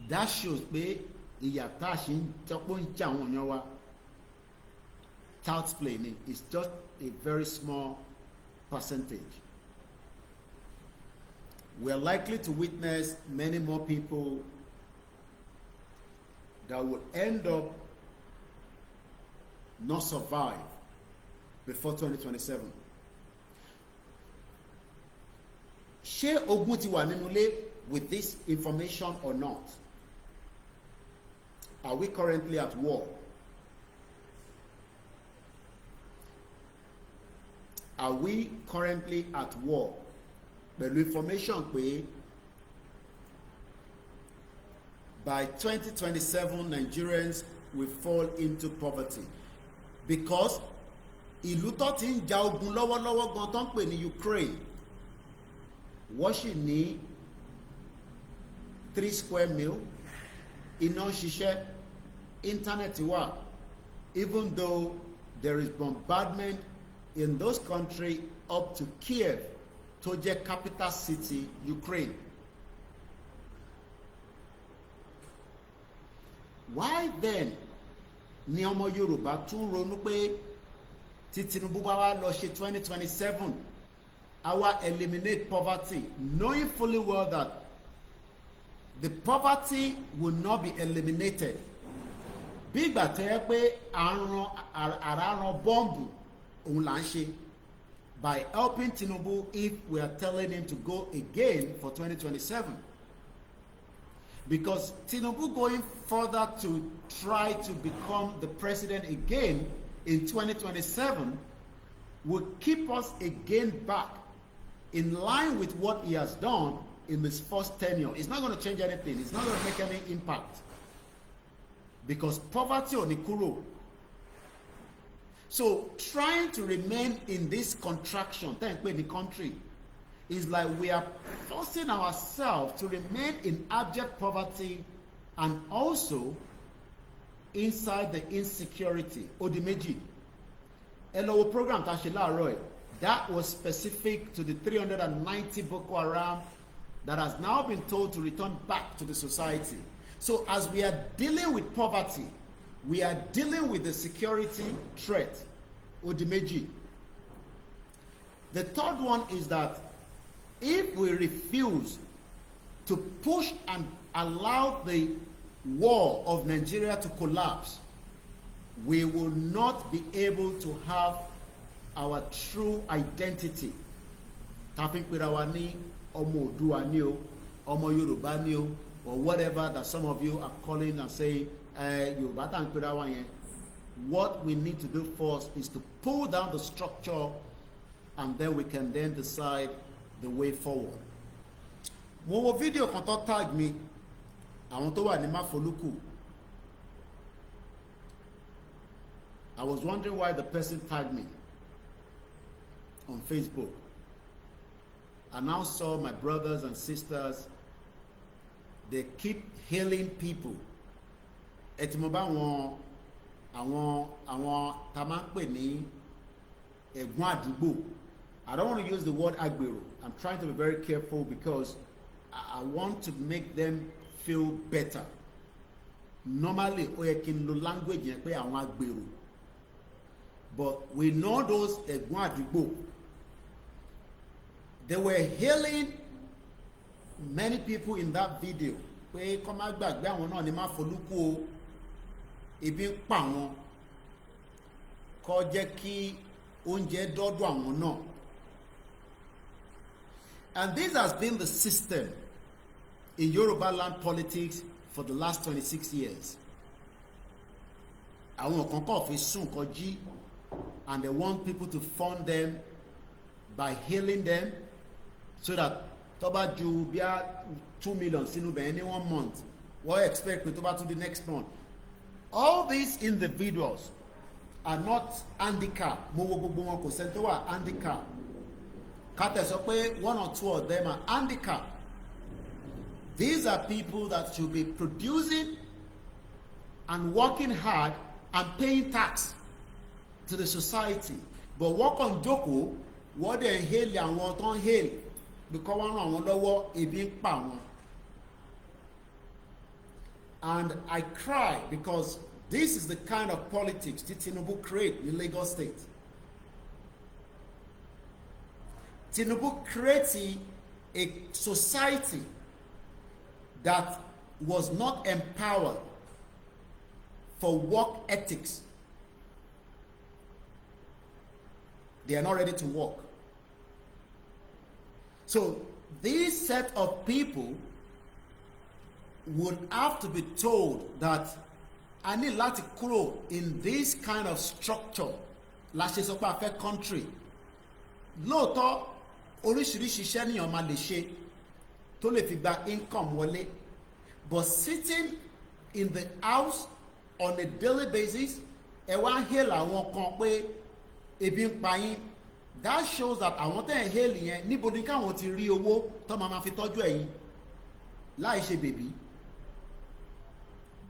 That shows pé ìyàtọ̀ àṣì ń tọ́pọ̀ ń jà wọ́n yan wa. Child's play is just a very small percentage. We are likely to witness many more people that will end up not survive before 2027. Ṣé ogun ti wà nínú ilé with this information or not? Are we currently at war? Are we currently at war? Pẹ̀lú information pé by 2027 Nigerians will fall into poverty because ìlú tó ti ń ja ogun lọ́wọ́lọ́wọ́ gan tó ń pè ní Ukraine, wọ́n sì ní 3 square mil, iná ṣiṣẹ́, internet wà, even though there is bombardment in those countries up to Kiev, tó jẹ́ capital city Ukraine. Why then ni ọmọ Yorùbá tún ronú pé tí Tinubu bá wá lọ ṣe 2027 our eliminate poverty, knowing fully well that the poverty will not be eliminated? Bí ìgbà tó yẹ pé àràràn bọ́ǹbù òun là ń ṣe by helping Tinubu if we are telling him to go again for 2027. Because Tinubu going further to try to become the president again in 2027 will keep us again back in line with what he has done in his first tenure. It's not going to change anything. It's not going to make any impact. Because poverty on Ikuro. So trying to remain in this contraction, in the country, is like we are forcing ourselves to remain in abject poverty and also inside the insecurity. Odimeji, Hello program that was specific to the 390 Boko Haram that has now been told to return back to the society. So as we are dealing with poverty, we are dealing with the security threat. Odimeji. The third one is that if we refuse to push and allow the war of Nigeria to collapse, we will not be able to have our true identity. Tapping with our knee, Omo Oduani, Omo Yorubani, or whatever that some of you are calling and saying, what we need to do first is to pull down the structure, and then we can then decide the way forward. Mo wo video kan tó tag me, àwọn tó wà ní Mafoluku. I was wondering why the person tagged me on Facebook. I now saw my brothers and sisters, they keep hailing people. Etimoba àwọn tá máa ń pè ní ẹ̀gbọ́n àdúgbò. I don't want to use the word agbero. I'm trying to be very careful because I want to make them feel better. Normally, ó yẹ kí n lo language yẹn pé àwọn agbero. But we know those ẹ̀gbọ́n àdúgbò. They were hailing many people in that video. Pé kó má gbàgbé àwọn náà ní Mafoluku o, ebi ń pa wọn, kó jẹ́ kí oúnjẹ dọ́dọ̀ àwọn náà. And this has been the system in Yoruba land politics for the last 26 years. Àwọn kan kò fi sùn kó jí, and they want people to fund them by hailing them so that tó bá ju bí 2 million sínú bẹ́ẹ̀ ní 1 month, what expect pé tó bá tún the next month. All these individuals are not handicapped. Mo wo gbogbo wọn kò sẹ́ni tó wà handicapped. Kate sọ pé 1 or 2 of them are handicapped. These are people that should be producing and working hard and paying tax to the society. But work on Joko, what they hail and what don't hail, because one on lower a big pound. And I cry because this is the kind of politics that Tinubu create in Lagos State. Tinubu created a society that was not empowered for work ethics. They are not ready to work. So this set of people would have to be told that I need láti kúrò in this kind of structure la ṣe sọ pé a fẹ́ country. Lóòótọ́ oríṣiríṣi iṣẹ́ níyàn máa lè ṣe tó lè fi gba income wọlé, but sitting in the house on a daily basis ẹ wá ń hail àwọn kan pé ebi ń pa yín, that shows that àwọn tẹ́ ẹ̀ hail yẹn níbo ni káwọn ti rí owó tó máa fi tọ́jú ẹ̀yin láì ṣe bèbí.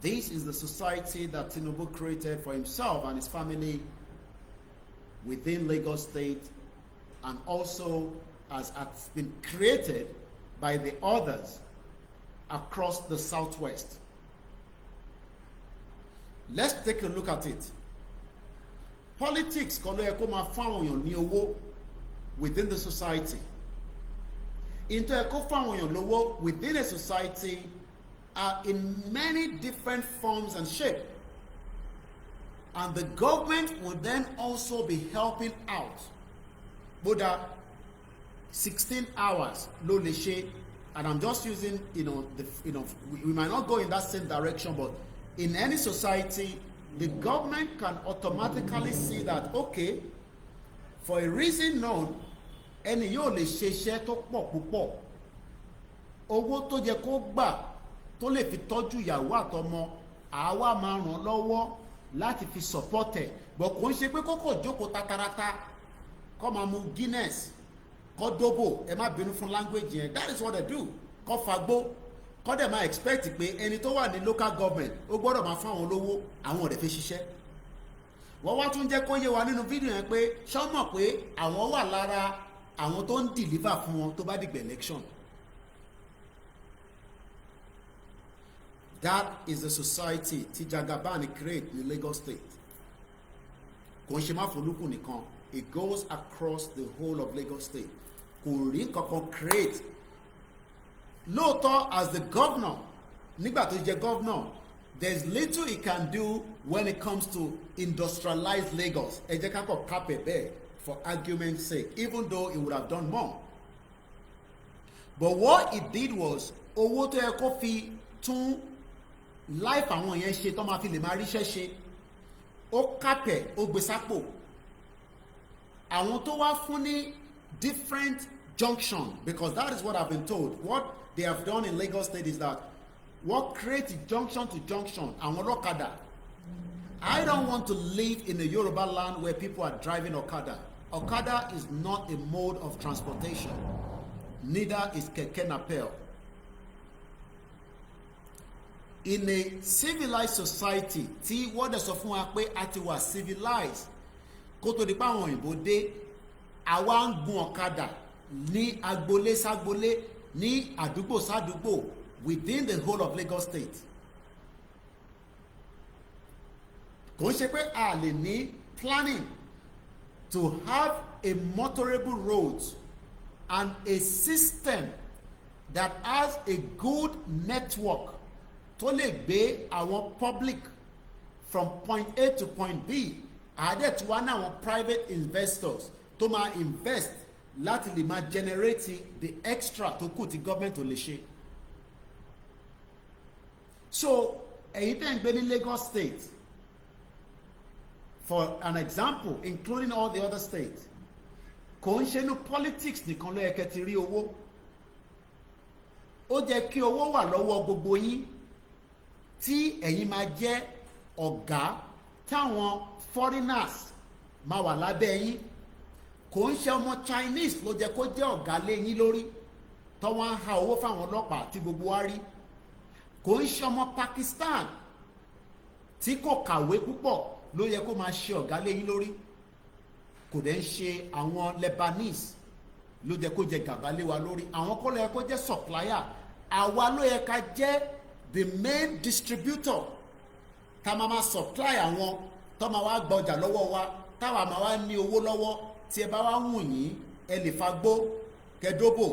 This is the society that Tinubu created for himself and his family within Lagos State, and also has been created by the others across the Southwest. Let's take a look at it. Politics kò ló yẹ kó máa fáwọn èèyàn ní owó within the society. Into ẹ kó fáwọn èèyàn lówó within a society are in many different forms and shape. And the government will then also be helping out. Bódà 16 hours ló lè ṣe and I'm just using, we might not go in that same direction, but in any society, the government can automatically see that, okay, for a reason known, ẹni yóò lè ṣe iṣẹ́ tó pọ̀ púpọ̀, owó tó jẹ kó gbà tó lè fi tọ́jú ìyàwó àtọmọ, àwa máa ràn lọ́wọ́ láti fi support ẹ̀, but kò ń ṣe pé kókò jókòó tatarata kó máa mu Guinness kó dóbò, ẹ má bínú fún language yẹn, that is what they do, kó fagbó, kó dẹ̀ máa expect pé ẹni tó wà ní local government ó gbọ́dọ̀ máa fún àwọn olówó, àwọn ọ̀dẹ̀ fi ṣiṣẹ́. Wọ́n wá tún jẹ́ kó yé wa nínú fídíò yẹn pé ṣọ́ mọ̀ pé àwọn wà lára àwọn tó ń deliver fún wọn tó bá dìgbà election. That is the society tí Jagaban create ní Lagos State. Kò ń ṣe Máfolúkù nìkan, it goes across the whole of Lagos State. Kò rí kankan create. Lóòótọ́, as the governor, nígbà tó jẹ́ governor, there's little he can do when it comes to industrialized Lagos. Ẹ jẹ́ ká kọ̀ kápẹ̀ bẹ́ẹ̀ for argument's sake, even though he would have done more. But what he did was, owó tó yẹ kó fi tún life àwọn yẹn ṣe tó máa fi lè máa ríṣẹ́ ṣe, ó kápẹ̀, ó gbé sápò. Àwọn tó wá fún ní different junction, because that is what I've been told. What they have done in Lagos State is that what creates junction to junction, àwọn ọlọ́kadà. I don't want to live in a Yoruba land where people are driving Okada. Okada is not a mode of transportation. Neither is keke napel. In a civilized society, tí wọ́n dẹ̀ sọ fún wa pé a ti wà civilized, kó tó di pa àwọn òyìnbó dé, àwa ń gun ọ̀kadà ní agboolé ságboolé, ní àdúgbò sádúgbò, within the whole of Lagos State. Kò ń ṣe pé a lè ní planning to have a motorable roads and a system that has a good network tó lè gbé àwọn public from point A to point B. Àdẹ̀ tí wọ́n ní àwọn private investors tó máa invest láti lè máa generate the extra tó kù tí government ò lè ṣe. So èyí tẹ́ ń gbé ní Lagos State, for an example, including all the other states, kò ń ṣe ní politics nìkan ló yẹ kẹ́ ti rí owó. Ó jẹ́ kí owó wà lọ́wọ́ gbogbo yín tí ẹ̀yin máa jẹ́ ọ̀gá táwọn foreigners máa wà lábẹ́ yín. Kò ń ṣe ọmọ Chinese ló jẹ́ kó jẹ́ ọ̀gá lé yín lórí tó wọ́n ń ha owó fáwọn ọlọ́pàá tí gbogbo wa rí. Kò ń ṣe ọmọ Pakistan tí kò kàwé púpọ̀ ló yẹ kó máa ṣe ọ̀gá lé yín lórí. Kò dẹ̀ ń ṣe àwọn Lebanese ló jẹ́ kó jẹ gàba lé wa lórí. Àwọn kọ́ ló yẹ kó jẹ́ supplier. Àwa ló yẹ ká jẹ́ the main distributor. Tá máa máa supply àwọn tó máa wá gba ọjà lọ́wọ́ wa, táwa máa wá ní owó lọ́wọ́. Tí ẹ bá wá wù yín, ẹ lè fagbó, kẹdóbò,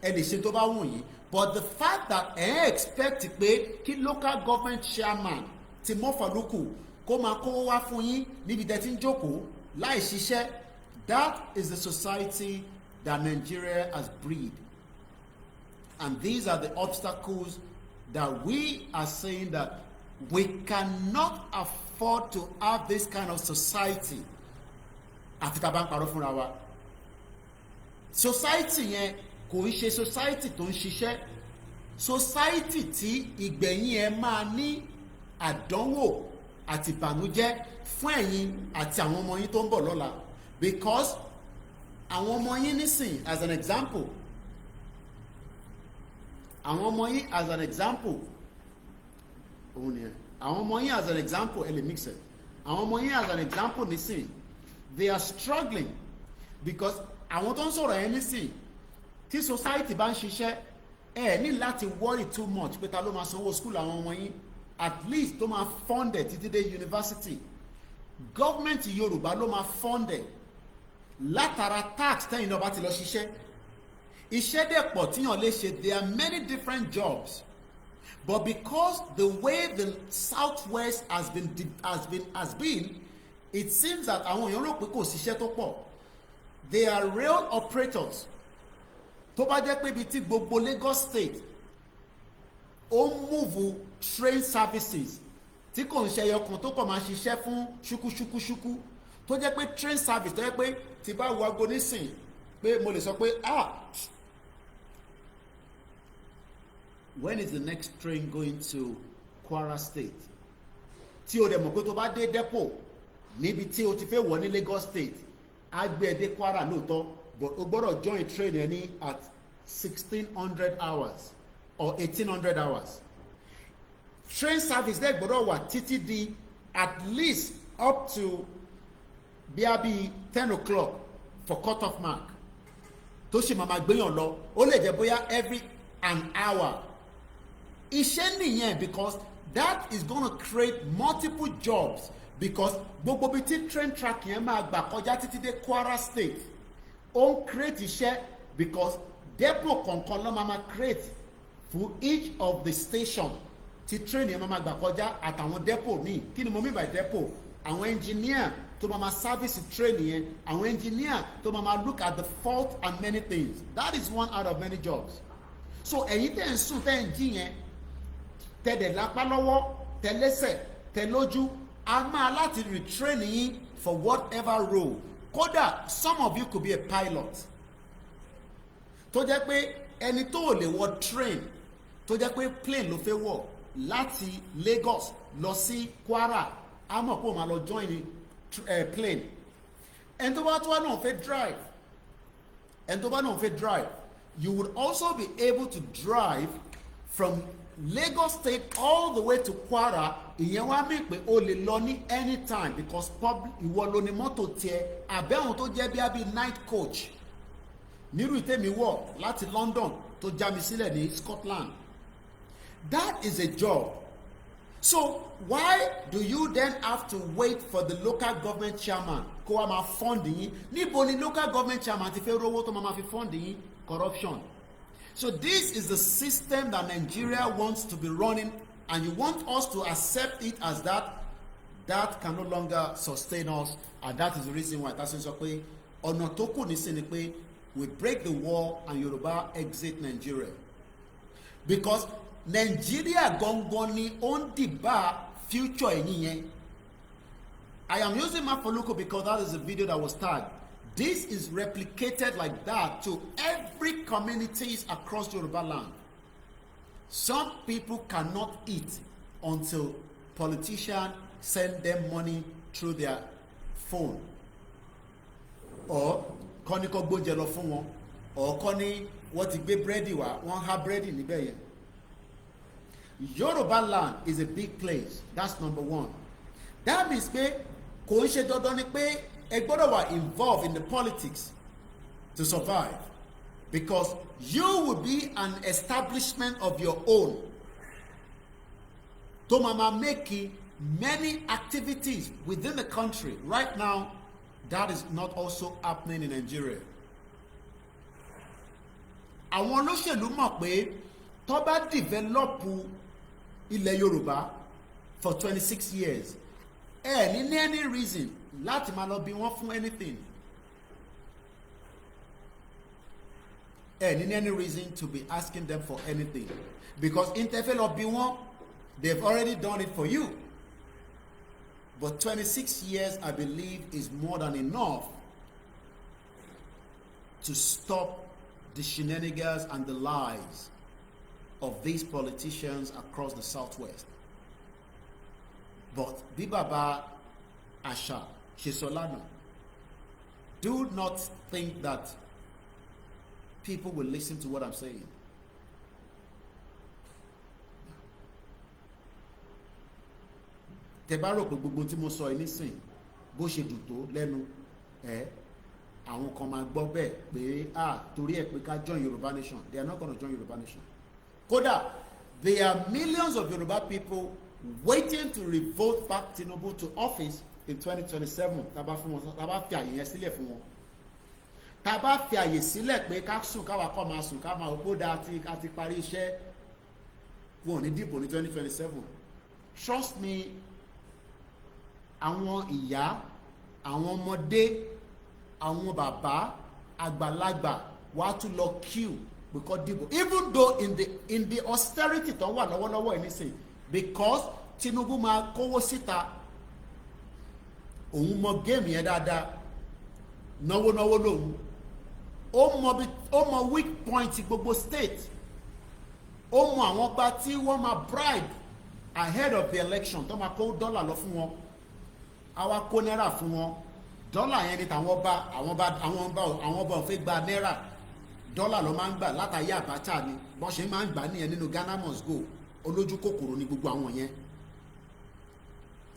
ẹ lè ṣe tó bá wù yín. But the fact that expect pé kí local government chairman ti Máfolúkù kó máa kówó wá fún yín níbi tẹ́ tí ń jókòó láì ṣiṣẹ́, that is the society that Nigeria has bred. And these are the obstacles that we are saying that we cannot afford to have this kind of society. Àfi tá bá ń parọ́ fúnra wa. Society yẹn kò ń ṣe society tó ń ṣiṣẹ́. Society tí ìgbẹ̀yìn ẹ máa ní àdánwò àti ìbànújẹ́ fún ẹ̀yin àti àwọn ọmọ yín tó ń bọ̀ lọ́la. Because àwọn ọmọ yín nísìn, as an example, àwọn ọmọ yín as an example, òun ni ẹ, àwọn ọmọ yín as an example, ẹ lè mix it. Àwọn ọmọ yín as an example nísìn, they are struggling because àwọn tó ń sọ̀rọ̀ ẹ nísìn, tí society bá ń ṣiṣẹ́, ẹ ní láti worry too much pé ta ló máa sanwó school àwọn ọmọ yín, at least tó máa fund ẹ títí dé university. Government Yorùbá ló máa fund ẹ látara tax tẹ́yìn náà bá ti lọ ṣiṣẹ́. Iṣẹ́ dẹ̀ pọ̀ tíyàn lè ṣe, there are many different jobs, but because the way the southwest has been, it seems that àwọn èèyàn rò pé kò síṣẹ́ tó pọ̀. They are rail operators. tó bá jẹ́ pé ibi tí gbogbo Lagos State ó ń move train services tí kò ń ṣe ẹyọ kan tó kàn máa ṣiṣẹ́ fún ṣúkúṣúkúṣúkú tó jẹ́ pé train service tó jẹ́ pé tí bá wo aago nísìn pé mo lè sọ pé when is the next train going to Kwara State tí o dẹ̀ mọ̀ pé tó bá dé depot níbi tí o ti fẹ́ wọ̀ ní Lagos State á gbé ẹ dé Kwara lóòótọ́ but o gbọ́dọ̀ join train ẹ ní at 1600 hours or 1800 hours. Train service dẹ̀ gbọ́dọ̀ wà títí di at least up to bí 10 o'clock for cut off mark tó ṣe máa gbéyàn lọ ó lè jẹ́ bóyá every an hour. Iṣẹ́ nìyẹn because that is gonna create multiple jobs because gbogbo bí tí train track yẹn máa gbà kọjá títí dé Kwara State ó ń create iṣẹ́ because depot kọ̀ọ̀kan ló máa create for each of the station tí train yẹn máa gbà kọjá àtàwọn depot míì. Kí ni mo mean by depot? Àwọn engineer tó máa service train yẹn, àwọn engineer tó máa look at the fault and many things. That is one out of many jobs. So ẹ̀yin tẹ́ ń sùn tẹ́ ń jí yẹn tẹ̀dẹ̀ lápá lọ́wọ́ tẹ̀lẹ́sẹ̀ tẹ̀lójú a máa láti retrain yín for whatever role. Kódà some of you could be a pilot tó jẹ́ pé ẹni tó lè wọ train tó jẹ́ pé plane ló fẹ́ wọ̀ láti Lagos lọ sí Kwara a mọ̀ pé ó máa lọ join plane. ẹni tó bá tó wá náà fẹ́ drive ẹni tó bá náà fẹ́ drive you would also be able to drive from Lagos State all the way to Kwara. Ìyẹn wá mí pé o lè lọ ní anytime because ìwọ ló ní mọ́tò tiẹ̀ àbẹ́hùn tó jẹ́ bí night coach nírú ìtẹ́mi wọ̀ láti London tó já mi sílẹ̀ ní Scotland. That is a job. So why do you then have to wait for the local government chairman kó wá máa fund yín? Níbo ni local government chairman ti fẹ́ rówó tó máa fi fund yín? Corruption. So this is the system that Nigeria wants to be running, and you want us to accept it as that can no longer sustain us, and that is the reason why that's sọ pé ọ̀nà tó kù nísìn ni pé we break the wall and Yoruba exit Nigeria because Nigeria gangan ni ó ń dìbà future ẹ̀yìn yẹn. I am using Mafoluko because that is a video that was tagged. This is replicated like that to every communities across Yoruba land. Some people cannot eat until politicians send them money through their phone. Or kọ́ni kó gbóúnjẹ lọ fún wọn. Or kọ́ni wọ́n ti gbé búrẹ́dì wá, wọ́n há búrẹ́dì níbẹ̀ yẹn. Yoruba land is a big place. That's number one. That means pé kò ń ṣe dandan ni pé ẹ gbọ́dọ̀ wà involved in the politics to survive because you will be an establishment of your own tó máa making many activities within the country. Right now that is not also happening in Nigeria. Àwọn olóṣèlú mọ̀ pé tó bá develop ilẹ̀ Yorùbá for 26 years ní any reason láti máa lọ bí wọ́n fún anything. Ní any reason to be asking them for anything because interfere lọ bí wọ́n they've already done it for you. But 26 years I believe is more than enough to stop the shenanigans and the lies of these politicians across the Southwest. But bí bàbá àṣà Shesolana, do not think that people will listen to what I'm saying. Tẹ́ bá rò pé gbogbo tí mo sọ yìí nísìn bó ṣe dùn tó lẹ́nu àwọn kan máa gbọ́ bẹ́ẹ̀ pé torí ẹ̀ pé ká join Yoruba Nation. They are not going to join Yoruba Nation. Kódà there are millions of Yoruba people waiting to revolt back Tinubu to office in 2027. Tàbá fi àyè yẹn sílẹ̀ fún wọn. Tàbá fi àyè sílẹ̀ pé ká sùn káwa kọ́ máa sùn ká máa ó dáa tí ká ti parí iṣẹ́ wọn ò ní dìbò ní 2027. Trust me, àwọn ìyá, àwọn ọmọdé, àwọn bàbá, àgbàlagbà wàá tún lọ queue because dìbò, even though in the austerity tó wà lọ́wọ́lọ́wọ́ ẹ̀ nísìn, because Tinubu máa kówó síta, òun mọ géèmù yẹn dáadáa, náwó lòun, ó mọ weak point gbogbo state, ó mọ àwọn ọba tí wọ́n máa bribe ahead of the election tó máa kó dọ́là lọ fún wọn, àwa kó náírà fún wọn, dọ́là yẹn ni tàwọn ọba, àwọn ọba ò fẹ́ gba náírà, dọ́là ló máa ń gbà látàyé Abacha ni bọ́n ṣe máa ń gbà nìyẹn nínú Ghana must go, olójú kòkòrò ni gbogbo àwọn yẹn,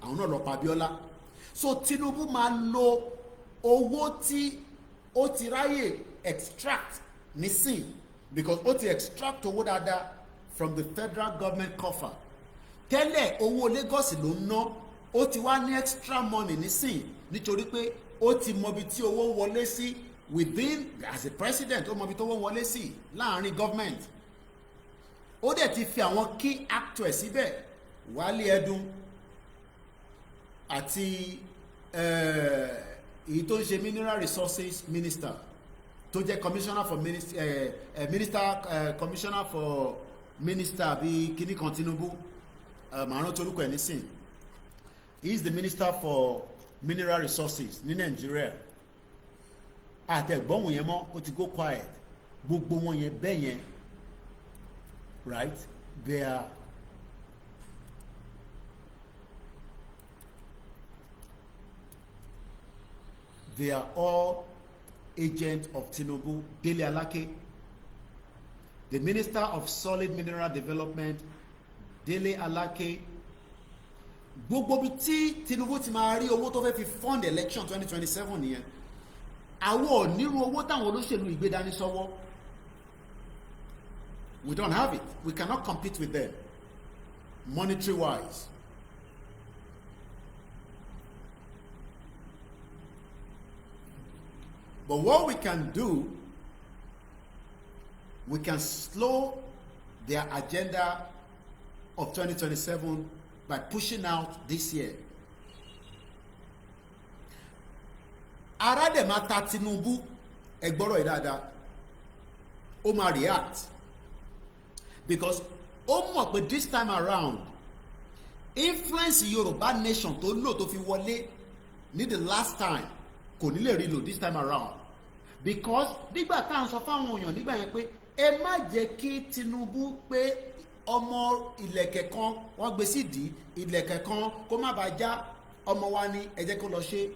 àwọn náà lọ pa Abiola. So Tinubu máa lo owó tí ó ti ráyè extract nísìn, because ó ti extract owó dáadáa from the federal government coffer. Tẹ́lẹ̀ owó Lagos ló ń ná, ó ti wá ní extra money nísìn nítorí pé ó ti mọbi tí owó wọlé sí within, as a president ó mọbi tí owó wọlé sí láàrin government. Ó dẹ̀ ti fi àwọn key actors síbẹ̀, Wálé Ẹdùn àti èyí tó ń ṣe mineral resources minister tó jẹ́ commissioner for commissioner for minister bíi kíní kan Tinubu, màá rántí orúkọ ẹ̀ nísìn, he is the minister for mineral resources ní Nigeria. Àtẹ̀gbọ́n yẹn mọ́, ó ti go quiet, gbogbo wọn yẹn bẹ́ẹ̀ yẹn, right, they are all agents of Tinubu. Dele Alake, the Minister of Solid Mineral Development, Dele Alake, gbogbo bí tí Tinubu ti máa rí owó tó fẹ́ fi fund election 2027 nìyẹn. Àwọn ò nírú owó táwọn olóṣèlú ìgbédání sọ́wọ́. We don't have it. We cannot compete with them monetary wise. But what we can do, we can slow their agenda of 2027 by pushing out this year. Ara de máa ta Tinubu, ẹgbọ́rọ̀ ìdáadáa, ó máa react, because ó mọ̀ pé this time around influence Yorùbá nation tó lò tó fi wọlé ní the last time kò ní lè rí lò this time around, because nígbà tá à ń sọ fáwọn èèyàn nígbà yẹn pé ẹ má jẹ́ kí Tinubu pé ọmọ ìlẹ̀kẹ̀ kan wọ́n gbé sídìí ìlẹ̀kẹ̀ kan kó má bàa já, ọmọ wa ni ẹ jẹ́ kó lọ ṣe.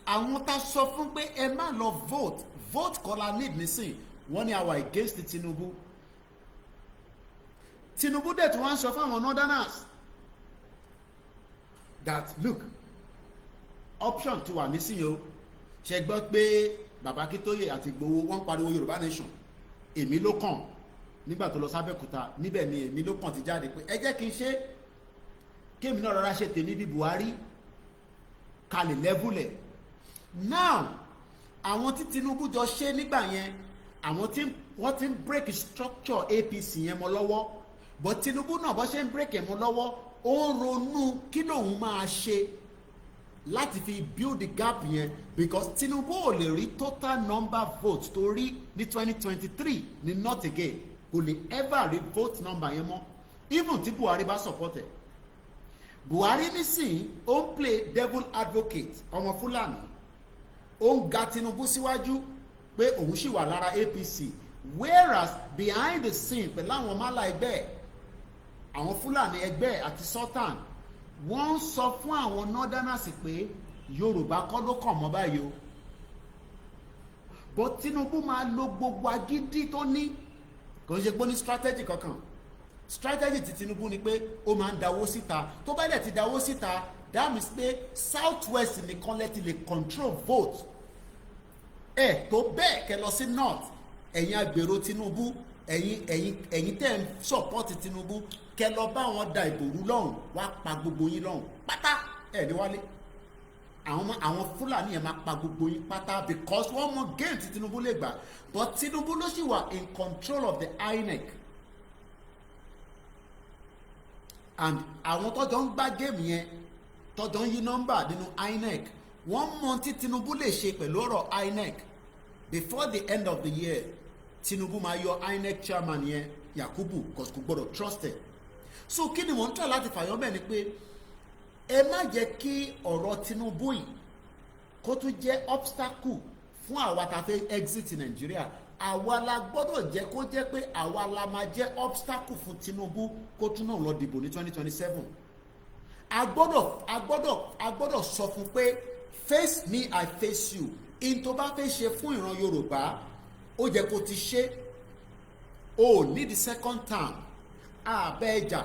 Àwọn tá sọ fún pé ẹ má lọ vote kọ́ la need nísìn, wọ́n ní àwa against Tinubu. Tinubu dẹ̀ tí wọ́n sọ fún àwọn northerners that look, option tó wà nísìnyí o, ṣe gbọ́ pé bàbá Akíntóyè àti Ìgbòho wọ́n pariwo Yorùbá nation, èmi ló kàn nígbà tó lọ sábẹ́kúta, níbẹ̀ ni èmi ló kàn ti jáde pé ẹ jẹ́ kí n ṣe kémi náà rọra ṣe tèmi bí Buhari ká lè lẹ́bùlẹ̀. Now àwọn tí Tinubu jọ ṣe nígbà yẹn, àwọn tí wọ́n ti ń break structure APC yẹn mọ́ lọ́wọ́, but Tinubu náà bọ́ ṣe ń break ẹ̀ mọ́ lọ́wọ́, ó ń ronú kí lòun máa ṣe láti fi build the gap yẹn, because Tinubu ò lè rí total number votes tó rí ní 2023 ní not again, kò lè ever rí vote number yẹn mọ́, even tí Buhari bá support ẹ̀. Buhari nísìnyí ó ń play devil advocate, ọmọ Fúlàní, ó ń ga Tinubu síwájú pé òun sì wà lára APC, whereas behind the scene pẹ̀lú àwọn mọ́lá ẹgbẹ́, àwọn Fúlàní ẹgbẹ́ àti Sultan, wọ́n ń sọ fún àwọn northerners pé Yorùbá kọ́ ló kàn mọ́ báyìí o. But Tinubu máa lo gbogbo agídí tó ní, kò ń ṣe pé ní strategy kankan. Strategy ti Tinubu ni pé ó máa ń dáwó síta, tó bá dẹ̀ ti dáwó síta, that means pé southwest nìkan lẹ ti lè control vote. Tó bẹ́ẹ̀ kẹ́ lọ sí north, ẹ̀yin agbèrò Tinubu, ẹ̀yin tẹ́ ń support Tinubu, kẹ́ lọ bá wọn da ìbò rú lọ́hùn, wá pa gbogbo yín lọ́hùn pátá, ní wálé. Àwọn Fúlàní yẹn máa pa gbogbo yín pátá, because wọ́n mọ game tí Tinubu lè gbà, but Tinubu ló sì wà in control of the INEC, and àwọn tọ́jọ́ ń gbá game yẹn, tọ́jọ́ ń yí nọ́mbà nínú INEC, wọ́n mọ tí Tinubu lè ṣe pẹ̀lú ọ̀rọ̀ INEC, before the end of the year Tinubu máa yọ INEC chairman yẹn Yakubu because kò gbọdọ̀ trusted. So kí ni mo ń tọ́ láti fàyọ́ bẹ́ẹ̀ ni pé ẹ má jẹ́ kí ọ̀rọ̀ Tinubu yìí kó tún jẹ́ obstacle fún àwa tá a fẹ́ exit Nigeria. Àwa la gbọ́dọ̀ jẹ́ kó jẹ́ pé àwa la máa jẹ́ obstacle fún Tinubu kó tún náà lọ dìbò ní 2027. A gbọ́dọ̀ sọ fún pé face me I face you. In tó bá fẹ́ ṣe fún ìran Yorùbá ó jẹ́ kó ti ṣe. O ní the second term àbẹ́ ẹja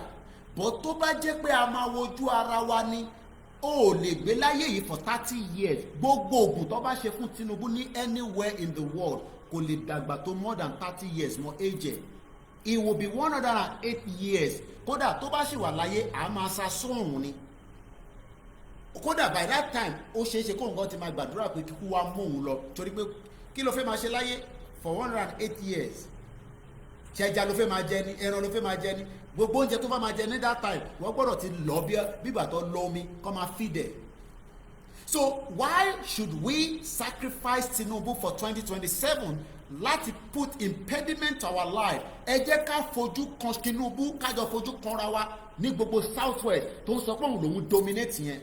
but tó bá jẹ́ pé a máa wojú ara wa ni o lè gbé láyé yìí for 30 years. Gbogbo oògùn tó bá ṣe fún Tinubu ní anywhere in the world kò lè dàgbà tó more than 30 years more age. It will be 108 years. Kódà tó bá ṣì wà láyé a máa sa sóòrùn ni. Kódà by that time ó ṣeé ṣe kó nǹkan ti máa gbàdúrà pé kíkú wa mú òun lọ torí pé kí ló fẹ́ máa ṣe láyé for 108 years. Ṣẹja ló fẹ́ máa jẹ ni, ẹran ló fẹ́ máa jẹ ni, gbogbo oúnjẹ tó bá máa jẹ ní that time wọ́n gbọ́dọ̀ ti lọ bíbà tó lọ omi kó máa feed ẹ̀. So why should we sacrifice Tinubu for 2027 láti put impediment to our life? Ẹ jẹ́ ká fojú kan Tinubu kájọ fojú kanra wa ní gbogbo southwest tó ń sọ pé òun lòun dominate yẹn.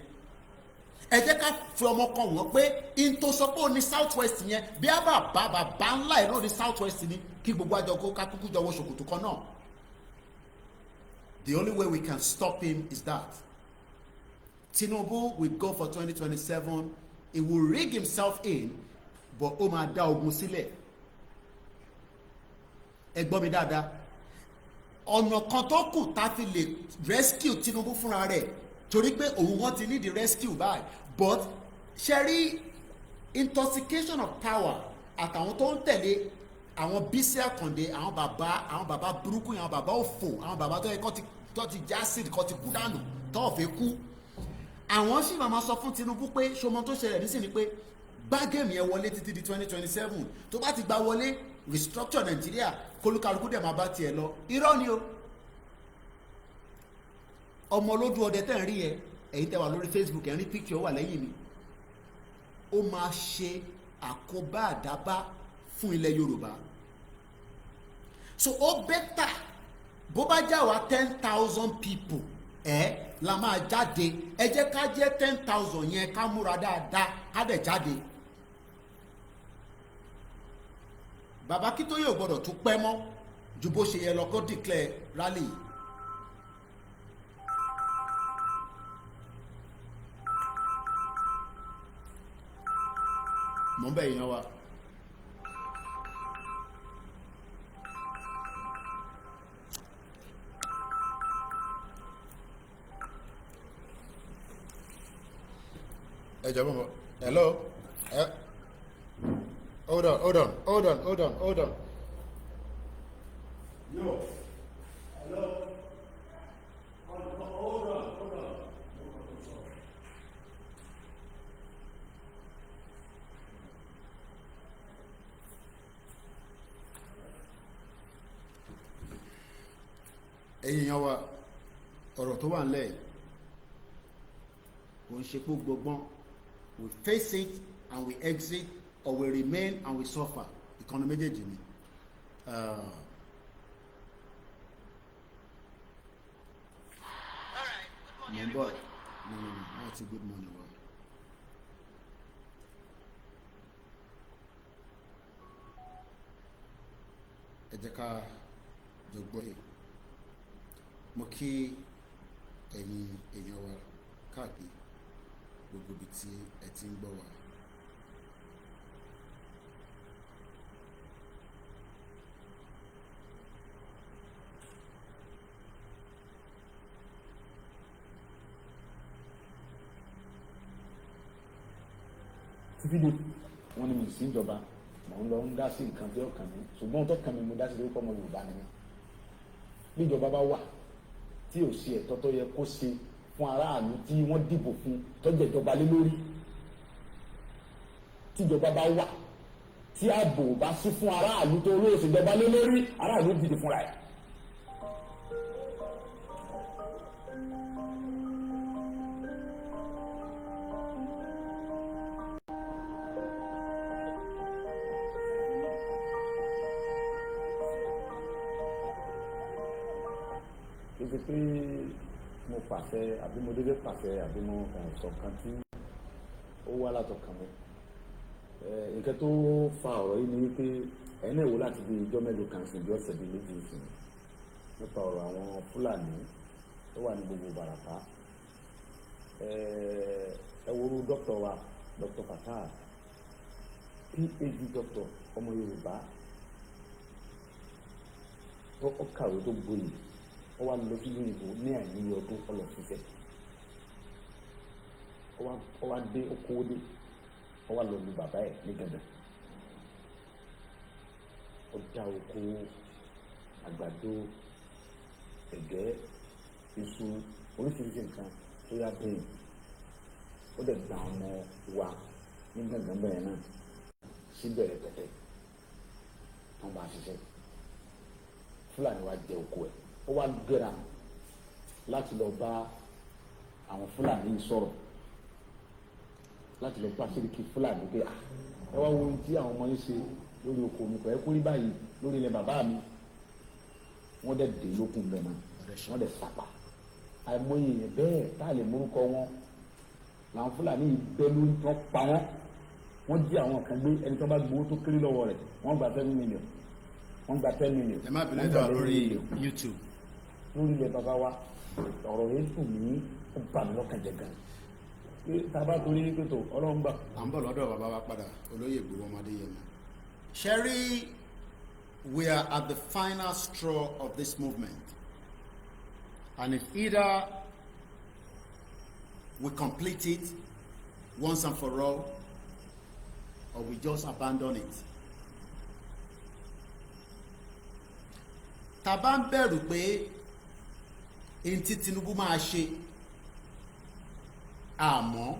Ẹ jẹ́ ká fi ọmọ kan wọ́n pé in tó sọ pé ó ní southwest yẹn bí a bàbá ńlá ẹ̀ ló ní southwest ni kí gbogbo àjọ kó ká kúkú jọ wọ ṣòkòtò kan náà. The only way we can stop him is that Tinubu will go for 2027. He will rig himself in, but ó máa dá ogun sílẹ̀. Ẹ gbọ́ mi dáadáa. Ọ̀nà kan tó kù tá fi lè rescue Tinubu fúnra rẹ̀ torí pé òun wọ́n ti need the rescue báyìí. But ṣe rí intoxication of power àtàwọn tó ń tẹ̀lé àwọn Bísí Àkàndé àwọn bàbá burúkú yẹn àwọn bàbá òfò àwọn bàbá tó yẹ kó ti já sí kó ti kú dànù tó ò fẹ́ kú. Àwọn sì máa sọ fún Tinubu pé ṣọmọ tó ṣẹlẹ̀ nísìnyí pé gbá géèmù yẹn wọlé títí di 2027 tó bá ti gba wọlé restructure Nàìjíríà kólúkálukú dẹ̀ máa bá tiẹ̀ lọ. Irọ́ ni o. Ọmọ olójú ọdẹ tẹ̀ ń rí ẹ ẹ̀yin tẹ́ wà lórí Facebook ẹ̀ ń rí picture wà lẹ́yìn mi. Ó máa ṣe àkóbá àdábá fún ilẹ̀ Yorùbá. So ó bẹ́tà bó bá já wa 10,000 people la máa jáde ẹ jẹ́ ká jẹ́ 10,000 yẹn ká múra dáadáa ká dẹ̀ jáde. Bàbá Akíntóyè ò gbọ́dọ̀ tún pẹ́ mọ́ ju bó ṣe yẹ lọ kó declare rally. Mo ń bẹ̀ yín wá. Hello. Hold on. Yo. Hello. Hold on. Ẹ̀yin yan wa ọ̀rọ̀ tó wà nílẹ̀ kò ń ṣe pé gbọgbọ́n. We face it and we exit, or we remain and we suffer. Ìkànnì méjèèjì ni. No, that's a good morning. Ẹ jẹ́ ká jọ gbọ́ yìí. Mo kí ẹ̀yin èèyàn wa káàkiri gbogbo ibi tí ẹ ti ń gbọ́ wa. títí dé wọn ni mi sí ìjọba mò ń lọ ń dá sí nǹkan tí ó kàn mí ṣùgbọ́n tó kàn mí mo dá sí lórúkọ ọmọ Yorùbá ni mí. Bí ìjọba bá wà tí ò ṣe ẹ̀tọ́ tó yẹ kó ṣe fún aráàlú tí wọ́n dìbò fún tó jẹ́ ìjọba lé lórí, tíjọba bá wà tí ààbò bá sí fún aráàlú tó olóòṣè ìjọba lé lórí, aráàlú dìde fúnra ẹ̀. kí ṣe pé mo pàṣẹ àbí mo dédé pàṣẹ àbí mo sọ kan tí ó wá látọkàn mi. Nǹkan tó fa ọ̀rọ̀ yìí ni wípé ẹ̀yin náà wò láti bí ijọ́ mélòó kan sí ìjọ́ ọ̀sẹ̀ bíi méjì sí nípa ọ̀rọ̀ àwọn Fúlàní tó wà ní gbogbo Ìbàràpá. Ẹ worú dókítà wa Dr. Fatai, PhD doctor, ọmọ Yorùbá, ó kàwé tó gboyè, ó wá lọ sí òyìnbó ní àìníye ọdún ọlọ ṣiṣẹ́, ó wá dé okòwò dé, ó wá lọ lu bàbá ẹ̀ ní dandan, ó dá oko àgbàdo, ẹ̀gẹ́, iṣu, oríṣiríṣi nǹkan tó yá bẹ́ẹ̀, ó dẹ̀ gba ọmọ wa ní gbọ̀ngàn bẹ́ẹ̀ náà síbẹ̀ rẹpẹtẹ wọn bá ṣiṣẹ́. Fúlàní wa jẹ oko ẹ̀, ó wá gbéra láti lọ bá àwọn Fúlàní yìí sọ̀rọ̀, láti lọ bá Sẹ́ríkì Fúlàní pé ẹ wá wo ohun tí àwọn ọmọ yìí ṣe lórí oko mi kò ẹ kú rí báyìí lórí ilẹ̀ bàbá mi. Wọ́n dẹ̀ dé lókun bẹ́ẹ̀ náà, wọ́n dẹ̀ sàpà. Àìmọye yẹn bẹ́ẹ̀ tá a lè morúkọ wọn làwọn Fúlàní yìí bẹ́ lórí tí wọ́n pa wọ́n jí àwọn kan gbé, ẹni tó bá gbowó tó kéré lọ́wọ́ rẹ̀ wọ́n gba 7 million, wọ́n gba 10 million. ẹ má bínú dá lórí YouTube. lórí ilẹ̀ bàbá wa ọ̀rọ̀ yẹn dùn mí, ó bà mí lọ́kàn jẹ́ gan. tá a bá torí pé tó Ọlọ́run gbà. à ń bọ̀ lọ́dọ̀ bàbá wa padà, olóyè Ìgbòho ọmọdé yẹn mọ́. Sherry, we are at the final straw of this movement, and if either we complete it once and for all, or we just abandon it. Tá bá ń bẹ̀rù pé n tí Tinubu máa ṣe àmọ́,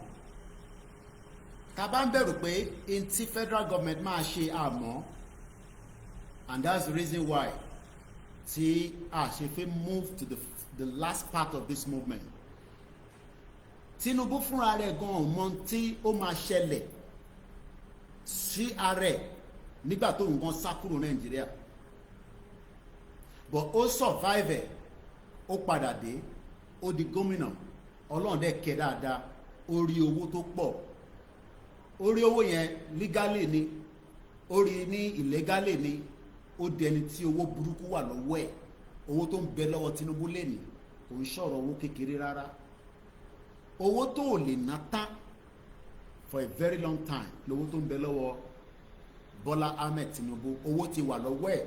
tá bá ń bẹ̀rù pé n tí federal government máa ṣe àmọ́, and that's the reason why tí a ṣe fẹ́ move to the last part of this movement. Tinubu fúnra rẹ̀ gan-an mọ̀ tí ó máa ṣẹlẹ̀ sí ààrẹ nígbà tó nǹkan sá kúrò Nàìjíríà, but ó survive ẹ̀, ó padà dé, ó di gómìnà, Ọlọ́run dẹ̀ kẹ́ dáadáa, ó rí owó tó pọ̀, ó rí owó yẹn legally ni, ó rí ní illegally ni, ó dẹni tí owó burúkú wà lọ́wọ́ ẹ̀. Owó tó ń bẹ lọ́wọ́ Tinubu lẹ́ni kò ń sọ̀rọ̀ owó kékeré rárá, owó tó ò lè ná tán for a very long time lówó tó ń bẹ lọ́wọ́ Bọ́lá Ahmed Tinubu. Owó ti wà lọ́wọ́ ẹ̀,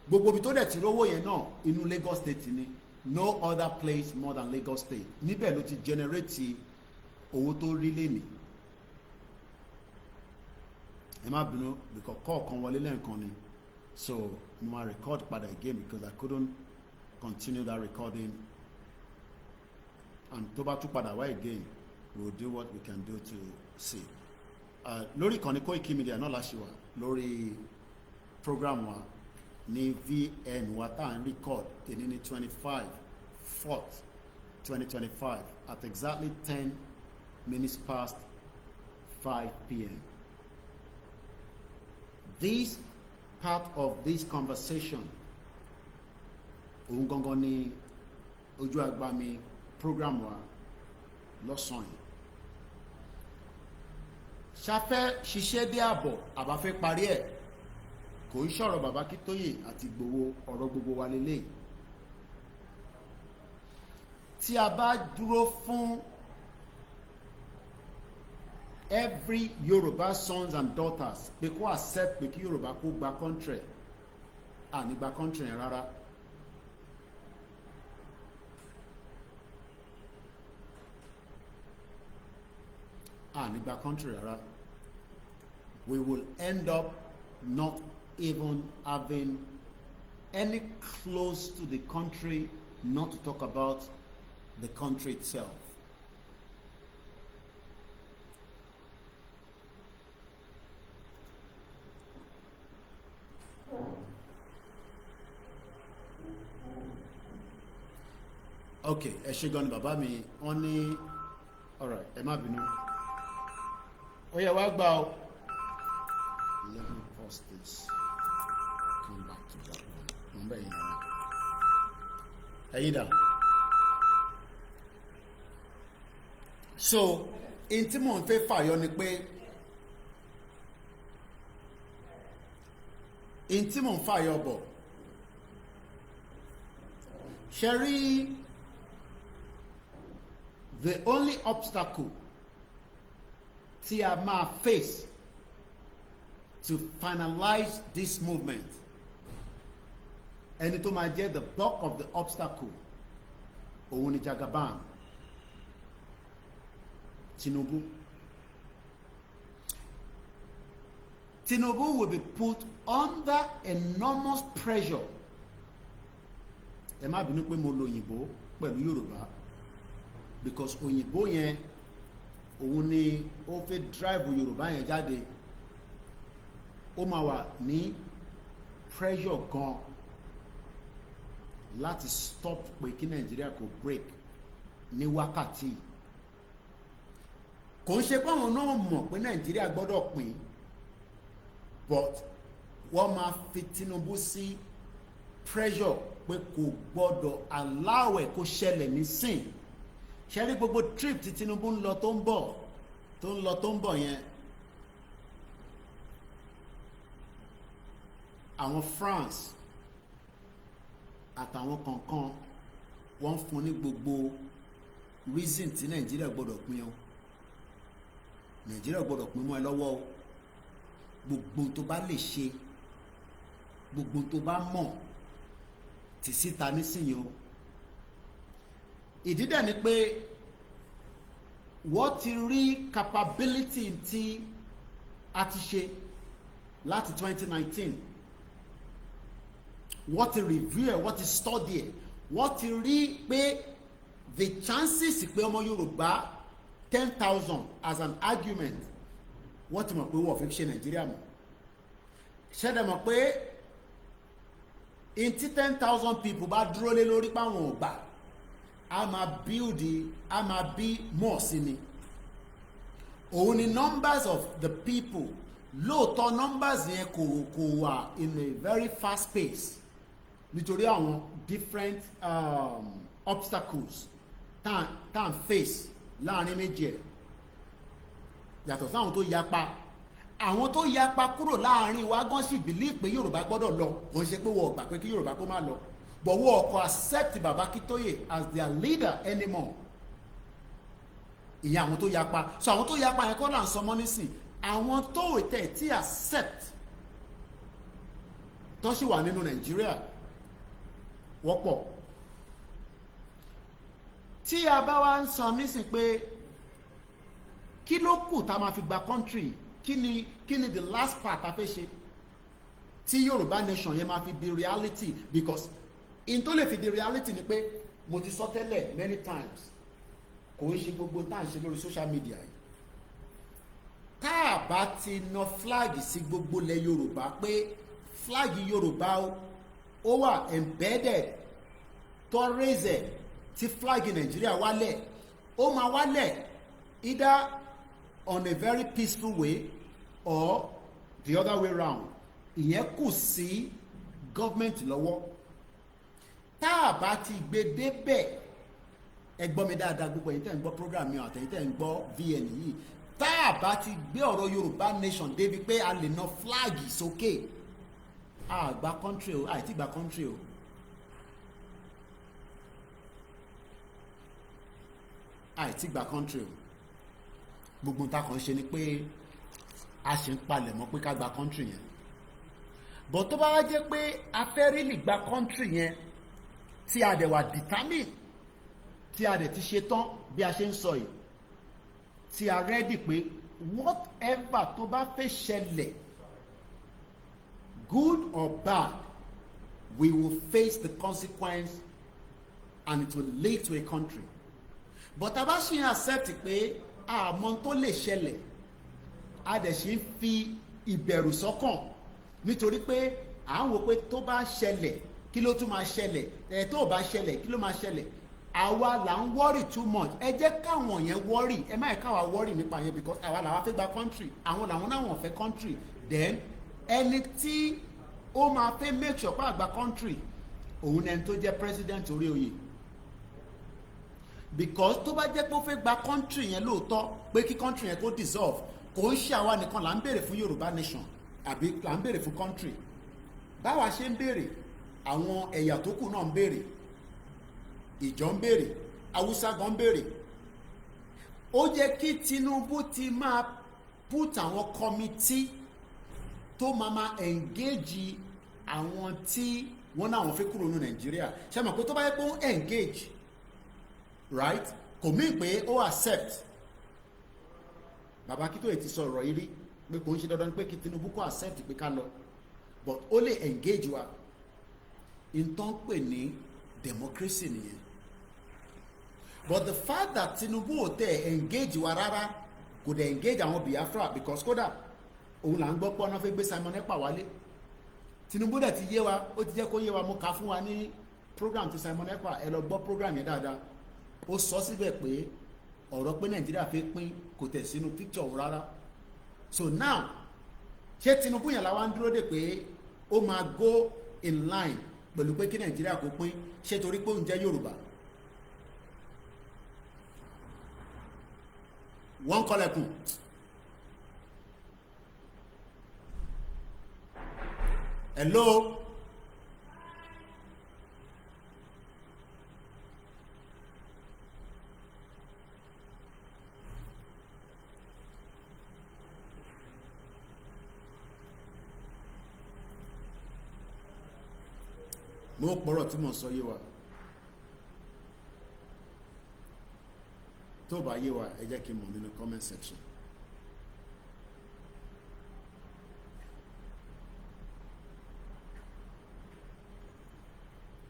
gbogbo ibi tó dẹ̀ ti rówó yẹn náà inú Lagos State ni, no other place more than Lagos State. Níbẹ̀ ló ti generate owó tó rí lẹ́ni. Ẹ má bínú because kọ̀ọ̀kan wọlé lẹ́ẹ̀kan ni, so mo máa record padà again because I couldn't continue that recording, and tó bá tún padà wá again we will do what we can do to see. Lórí ìkànnì Koikimedia náà láṣìwà lórí program wa ní VN wa tá à ń record èní ní 25/4/2025 at exactly 10 minutes past 5 p.m. This part of this conversation òun gangan ní ojú àgbà mi program wa lọ́sàn-án yìí. Ṣafẹ́ ṣiṣẹ́ dé àbọ̀ àbáfẹ́ parí ẹ̀, kò ń sọ̀rọ̀ bàbá Akíntóyè àti Ìgbòho, ọ̀rọ̀ gbogbo wa lélẹ̀. Tí a bá dúró fún every Yoruba sons and daughters pé kó accept pé kí Yorùbá kó gba country, àní gba country yẹn rárá. Àní gba country rárá. We will end up not even having any close to the country, not to talk about the country itself. Okay, ẹ ṣé gan ni bàbá mi, wọ́n ní alright, ẹ má bínú. Ó yẹ wá gbà ó. Let me pause this. Come back to that one. Number 11. ẹ̀yin dà. So in tí mò ń fẹ́ fàyọ ni pé in tí mò ń fàyọ bọ̀ ṣe rí the only obstacle tí a máa face to finalize this movement, ẹni tó máa jẹ́ the bulk of the obstacle, òun ni Jagaban, Tinubu. Tinubu will be put under enormous pressure. Ẹ má bínú pé mo lo òyìnbó pẹ̀lú Yorùbá, because òyìnbó yẹn òun ni ó fẹ́ drive Yorùbá yẹn jáde. Ó máa wà ní pressure gan láti stop pé kí Nàìjíríà kò break ní wákàtí. Kò ń ṣe pé àwọn náà mọ̀ pé Nàìjíríà gbọ́dọ̀ pín, but wọ́n máa fi Tinubu sí pressure pé kò gbọ́dọ̀ allow ẹ̀ kó ṣẹlẹ̀ nísìn. Ṣé rí gbogbo trip tí Tinubu ń lọ tó ń bọ̀ yẹn, àwọn France àtàwọn kankan wọ́n fún ní gbogbo reason tí Nàìjíríà gbọ́dọ̀ pín o. Nàìjíríà gbọ́dọ̀ pín mọ́ ẹ lọ́wọ́ o. Gbogbo tó bá lè ṣe, gbogbo tó bá mọ̀ tì síta nísìnyí o. Ìdí dẹ̀ ni pé wọ́n ti rí capability tí a ti ṣe láti 2019. Wọ́n ti review ẹ̀, wọ́n ti study ẹ̀, wọ́n ti rí pé the chances pé ọmọ Yorùbá 10,000 as an argument, wọ́n ti mọ̀ pé wọ́n fẹ́ ṣe Nàìjíríà mọ̀. Ṣẹ́dẹ̀ mọ̀ pé in tí 10,000 people bá dúró lé lórí páwọn ò gbà, a máa bí more sí ni. Òun ni numbers of the people, lóòótọ́ numbers yẹn kò wà in a very fast pace nítorí àwọn different obstacles tá à ń face láàrin méjì ẹ̀. Yàtọ̀ sáwọn tó yapa, àwọn tó yapa kúrò láàrin wa gan sì believe pé Yorùbá gbọ́dọ̀ lọ, wọ́n ṣe pé wọ́n gbà pé kí Yorùbá kó má lọ, but wọ́n kò accept Baba Akintoye as their leader anymore. Ìyẹn àwọn tó yapa. So àwọn tó yapa yẹn kọ́ là ń sọ mọ́ nísìn. Àwọn tó tẹ̀ tí accept tó sì wà nínú Nàìjíríà wọ́pọ̀. Tí a bá wá ń sọ nísìn pé kí ló kù tá a máa fi gba country, kí ni the last part a fẹ́ ṣe tí Yorùbá nation yẹn máa fi di reality, because in tó lè fi di reality ni pé mo ti sọ tẹ́lẹ̀ many times, kò ń ṣe gbogbo tá à ń ṣe lórí social media yìí. Tá a bá ti na flag sí gbogbo ilẹ̀ Yorùbá pé flag Yorùbá ó wà embedded tó raise tí flag Nàìjíríà wálẹ̀, ó máa wálẹ̀ either on a very peaceful way or the other way round. Ìyẹn kù sí government lọ́wọ́. Tá a bá ti gbé débẹ̀, ẹ gbọ́ mi dáadáa gbogbo ẹ̀yin tẹ́ ń gbọ́ program mi àtẹ̀yin tẹ́ ń gbọ́ VN yìí, tá a bá ti gbé ọ̀rọ̀ Yorùbá nation débi pé a lè na flag sókè, a gba country o, àìtí gba country o. Àìtí gba country o. Gbogbo nta kan ṣe ni pé a ṣe ń palẹ̀ mọ́ pé ká gba country yẹn. But tó bá wá jẹ́ pé a fẹ́ really gba country yẹn, tí a dẹ̀ wà determine, tí a dẹ̀ ti ṣe tán bí a ṣe ń sọ yìí, tí a ready pé whatever tó bá fẹ́ ṣẹlẹ̀, good or bad, we will face the consequence and it will lead to a country. But a bá ṣe ń accept pé àmọ́ tó lè ṣẹlẹ̀, a dẹ̀ ṣe ń fi ìbẹ̀rù sọ́kàn nítorí pé à ń wò pé tó bá ṣẹlẹ̀ kí ló tún máa ṣẹlẹ̀, tó bá ṣẹlẹ̀ kí ló máa ṣẹlẹ̀. Àwa là ń worry too much. Ẹ jẹ́ káwọn yẹn worry, ẹ má yẹ káwa worry nípa yẹn, because àwa làwa fẹ́ gba country, àwọn làwọn náà wọ́n fẹ́ country. Then ẹni tí ó máa fẹ́ make sure pé àgbà country, òun ẹni tó jẹ́ president orí oyè because tó bá jẹ́ pé ó fẹ́ gba country yẹn lóòótọ́ pé kí country yẹn kó dissolve kò ń ṣe àwa nìkan là ń béèrè fún Yorùbá nation àbí là ń béèrè fún country báwa ṣe ń béèrè àwọn ẹ̀yà tó kù náà ń béèrè ìjọ ń béèrè Haúsá gan ń béèrè ó jẹ́ kí Tinubu ti máa put àwọn committee tó máa engage àwọn tí wọ́n náà wọ́n fẹ́ kúrò ní Nàìjíríà ṣe mọ̀ pé tó bá yẹ pé ó engage right kò mí pé ó accept bàbá Akíntóyè ti sọ ọ̀rọ̀ yìí rí pé kò ń ṣe dandan pé kí Tinubu kó accept pé ká lọ but ó lè engage wa in tó ń pè ní democracy nìyẹn but the fact that Tinubu ò tẹ̀ engage wa rárá kò dẹ̀ engage àwọn Biafra because kódà òun là ń gbọ́ pé ọ̀nà fẹ́ gbé Simon Ekpa wálé Tinubu dẹ̀ ti yé wa ó ti jẹ́ kó yé wa mo kà fún wa ní program ti Simon Ekpa ẹ lọ gbọ́ program yẹn dáadáa ó sọ síbẹ̀ pé ọ̀rọ̀ pé Nàìjíríà fẹ́ pín kò tẹ̀ sínú picture rárá so now ṣé Tinubu yẹn la wá ń dúró dè pé ó máa go in line pẹ̀lú pé kí Nàìjíríà kó pín ṣé torí pé òun jẹ́ Yorùbá wọ́n kọ́lẹ̀kùn hello mo pọ̀rọ̀ tí mo sọ yé wa tó bá yé wa ẹ jẹ́ kí n mọ̀ nínú comment section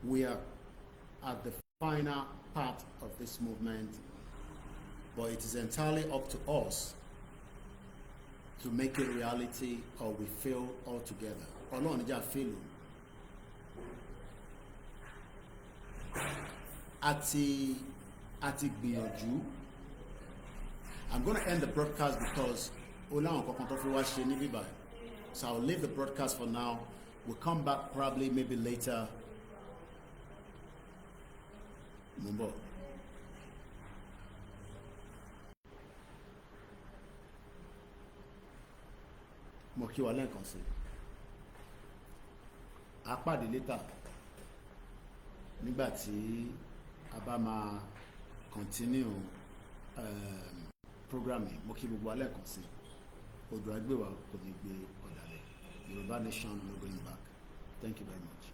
we are at the final part of this movement but it is entirely up to us to make it reality or we fail altogether Ọlọ́run níjà fail o. àti gbìyànjú I'm going to end the broadcast because ó láwọn kankan tó fi wá ṣe níbí báyìí so I'll leave the broadcast for now we'll come back probably maybe later mo ń bọ̀. mo kí wa lẹ́ẹ̀kan sí a pàdé later nígbà tí a bá máa continue program yìí mo kí gbogbo alẹ́ kan sí odò àgbèwà kò ní gbé ọ̀dàlẹ̀ Yorùbá nation no going back thank you very much.